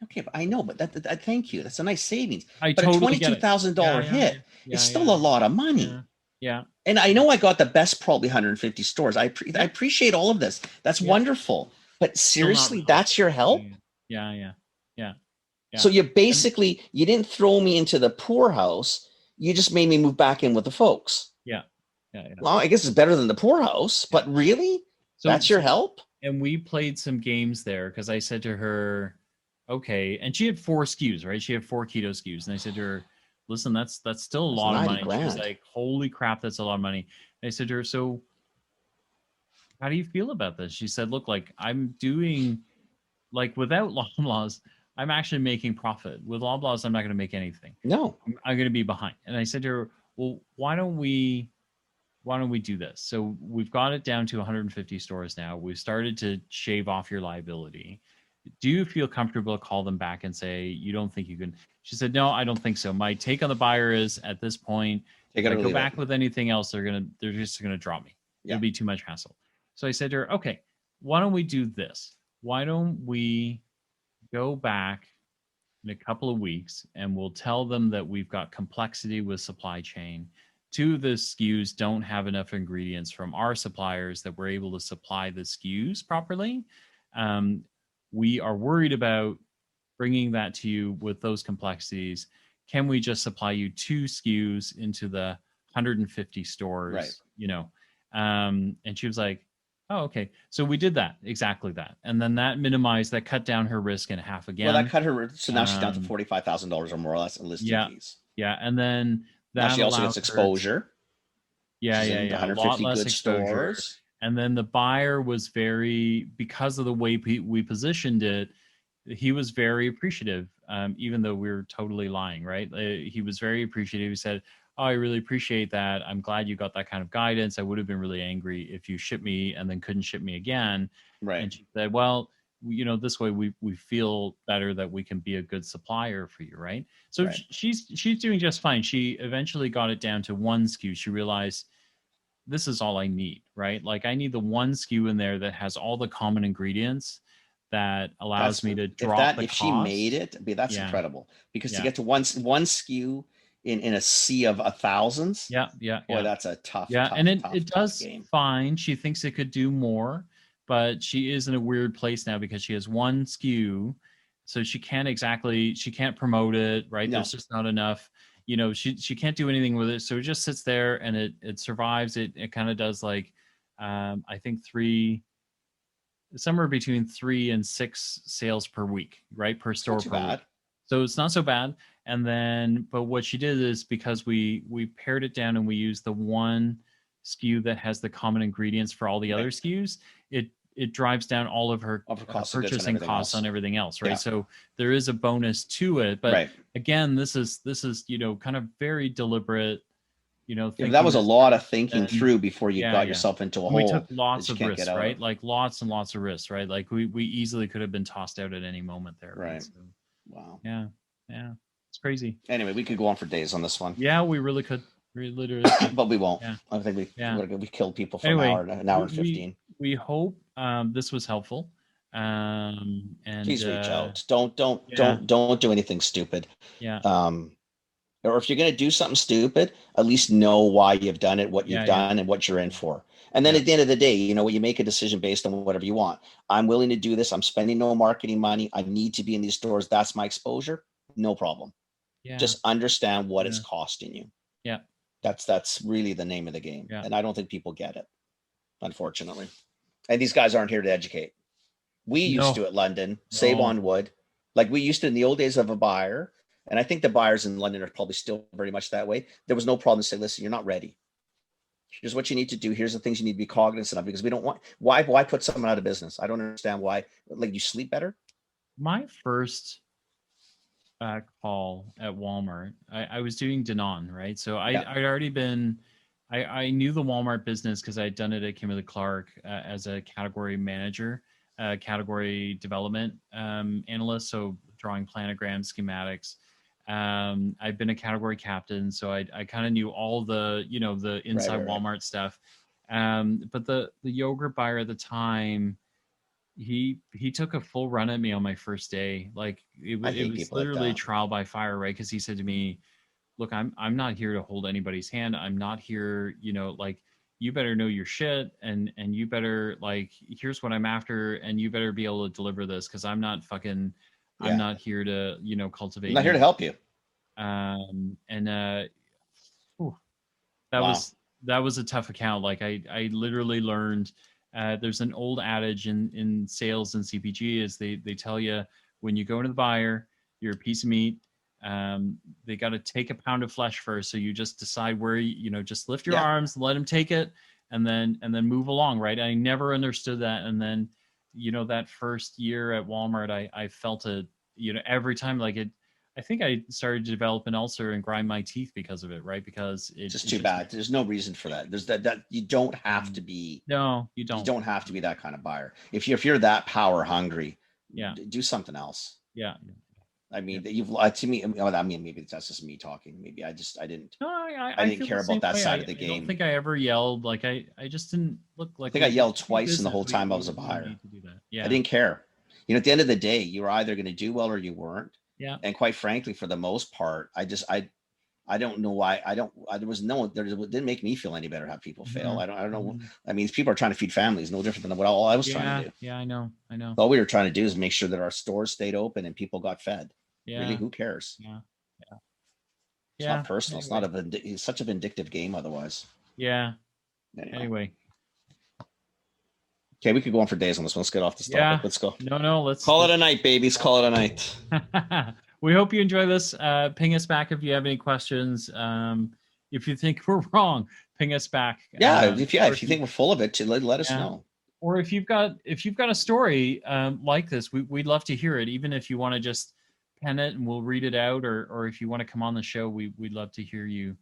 Okay, but I know, but that thank you. That's a nice savings. I But totally a get it. $22,000 hit is still a lot of money. Yeah. And I know I got the best, probably 150 stores. I appreciate all of this. That's wonderful. But seriously, that's your help? Yeah. So you basically, you didn't throw me into the poorhouse. You just made me move back in with the folks. Yeah. Well, I guess it's better than the poorhouse, but really? So that's your help? And we played some games there because I said to her, okay, and she had 4 SKUs, right? She had 4 keto SKUs. And I said to her, "Listen, that's still a lot of money." She was like, "Holy crap, that's a lot of money." And I said to her, "So how do you feel about this?" She said, "Look, like, I'm doing, like, without Loblaws, I'm actually making profit. With Loblaws, I'm not going to make anything. No. I'm going to be behind." And I said to her, "Well, why don't we do this?" So we've got it down to 150 stores now. We've started to shave off your liability. Do you feel comfortable to call them back and say, you don't think you can? She said, "No, I don't think so. My take on the buyer is, at this point, if I go back with anything else, they're just gonna drop me. It'll be too much hassle." So I said to her, "Okay, why don't we do this? Why don't we go back in a couple of weeks and we'll tell them that we've got complexity with supply chain. 2 of the SKUs don't have enough ingredients from our suppliers that we're able to supply the SKUs properly. We are worried about bringing that to you with those complexities. Can we just supply you 2 SKUs into the 150 stores?" Right. And she was like, "Oh, okay." So we did that, exactly that. And then that cut down her risk in half again. Well, that cut her, so now she's down to $45,000 or more or less in listing fees. Yeah, and then that now she also gets exposure. Yeah. 150 good stores. And then the buyer was because of the way we positioned it, he was very appreciative, even though we were totally lying, right? He was very appreciative. He said, "Oh, I really appreciate that. I'm glad you got that kind of guidance. I would have been really angry if you shipped me and then couldn't ship me again." Right. And she said, "Well, this way we feel better that we can be a good supplier for you," right? So she's doing just fine. She eventually got it down to 1 SKU. She realized, this is all I need, right? Like, I need the 1 SKU in there that has all the common ingredients that allows me to drop the cost. If she made it, that's incredible. Because to get to one SKU in a sea of thousands. Yeah, yeah, Boy, yeah. that's a tough. Yeah, tough, and it tough, it tough does game. fine. She thinks it could do more, but she is in a weird place now because she has one SKU, so she can't promote it, right? No. There's just not enough. She can't do anything with it, so it just sits there and it survives. It kind of does like I think somewhere between 3 and 6 sales per week, right? Per store Not too per bad. week. So it's not so bad. And then, but what she did is because we pared it down and we used the one SKU that has the common ingredients for all the other Right. SKUs, it drives down all of her Of her cost of goods and purchasing everything costs else. on everything else, right? Yeah. So there is a bonus to it. But Right. again, this is kind of very deliberate. Yeah, Thinking that was a this lot of thinking and- through before you yeah, got yeah. yourself into a And we hole. took lots that you of can't risks, get out right? of. Like lots and lots of risks, right? Like we easily could have been tossed out at any moment there. Right. So, Wow. yeah. It's crazy. Anyway, we could go on for days on this one. Yeah, we really could. We literally could. But we won't. Yeah. I think we killed people for Anyway, an hour and 15. We hope this was helpful. And Please reach out. yeah. Don't do anything stupid. Yeah. Or if you're going to do something stupid, at least know why you've done it, what you've Yeah, done, and what you're in for. And then at the end of the day, you make a decision based on whatever you want. I'm willing to do this. I'm spending no marketing money. I need to be in these stores. That's my exposure. No problem. Yeah. Just understand what it's costing you. Yeah. That's really the name of the game. Yeah. And I don't think people get it, unfortunately. And these guys aren't here to educate. We used to at London, save on wood. Like we used to in the old days of a buyer. And I think the buyers in London are probably still very much that way. There was no problem to say, listen, you're not ready. Here's what you need to do. Here's the things you need to be cognizant of, because we don't want, why put someone out of business? I don't understand why. Like, you sleep better? My first call at Walmart, I was doing Danone, right? So I'd already been, I knew the Walmart business because I'd done it at Kimberly-Clark as a category manager, category development analyst. So drawing planograms, schematics. I've been a category captain, so I kind of knew all the, the inside Walmart stuff. But the yogurt buyer at the time, he took a full run at me on my first day. Like it was literally like trial by fire, right? Because he said to me, look, I'm not here to hold anybody's hand. I'm not here, like, you better know your shit, and you better, like, here's what I'm after, and you better be able to deliver this, because I'm not fucking I'm not here to, cultivate. I'm not here to help you. That was a tough account. Like I literally learned, there's an old adage in sales and CPG is they tell you, when you go into the buyer, you're a piece of meat. They got to take a pound of flesh first. So you just decide where, just lift your arms, let them take it, and then move along. Right. I never understood that. And then, that first year at Walmart, I felt it, every time, like it, I think I started to develop an ulcer and grind my teeth because of it. Right. Because it's just too bad. There's no reason for that. There's that you don't have to be. No, you don't. You don't have to be that kind of buyer. If you're that power hungry, do something else. Yeah. I mean, you've lied to me. I mean, maybe that's just me talking. Maybe I didn't. No, I didn't care about that side of the game. I don't think I ever yelled. Like I just didn't look like. I think I yelled twice in the whole time I was a buyer. Need to do that. Yeah. I didn't care. At the end of the day, you were either going to do well or you weren't. Yeah. And quite frankly, for the most part, I don't know why. There didn't make me feel any better how people fail. I don't know. I mean, people are trying to feed families, no different than what all I was trying to do. Yeah, I know. All we were trying to do is make sure that our stores stayed open and people got fed. Yeah. Really, who cares? Yeah. It's not personal. Anyway. It's such a vindictive game otherwise. Yeah. Anyway. Okay, we could go on for days on this one. Let's get off this topic. Let's go. No, let's call it a night, babies. Call it a night. We hope you enjoy this. Ping us back if you have any questions. If you think we're wrong, ping us back. If you think we're full of it, let us know. Or if you've got a story like this, we'd love to hear it. Even if you want to just pen it and we'll read it out, or if you want to come on the show, we'd love to hear you.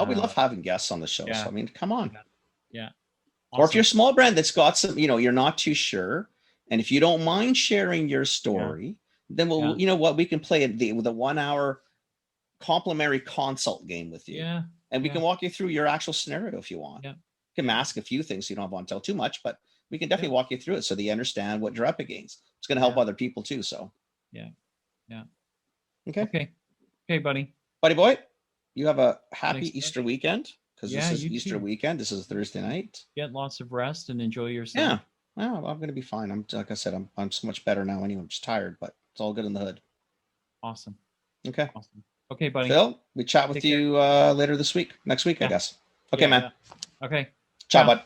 We love having guests on the show. So I mean, come on. Yeah. Awesome. Or if you're a small brand that's got some, you're not too sure, and if you don't mind sharing your story, then we'll, we can play with a 1 hour complimentary consult game with you. Yeah. And we can walk you through your actual scenario if you want. Yeah. You can mask a few things so you don't want to tell too much, but we can definitely walk you through it so that you understand what you're up against. It's going to help other people too. So. Yeah. Okay. Okay, buddy. Buddy boy. You have a happy Thanks, Easter weekend, because Yeah, this is you Easter too. weekend. This is Thursday night. Get lots of rest and enjoy yourself. Yeah. Well, I'm gonna be fine. I'm like I said, I'm so much better now. Anyway, I'm just tired, but it's all good in the hood. Awesome. Okay. Awesome. Okay, buddy. Phil, we chat with Take care. you later this week, next week, I Yeah. guess. Okay, man. Yeah. Okay. Ciao, Ciao. bud.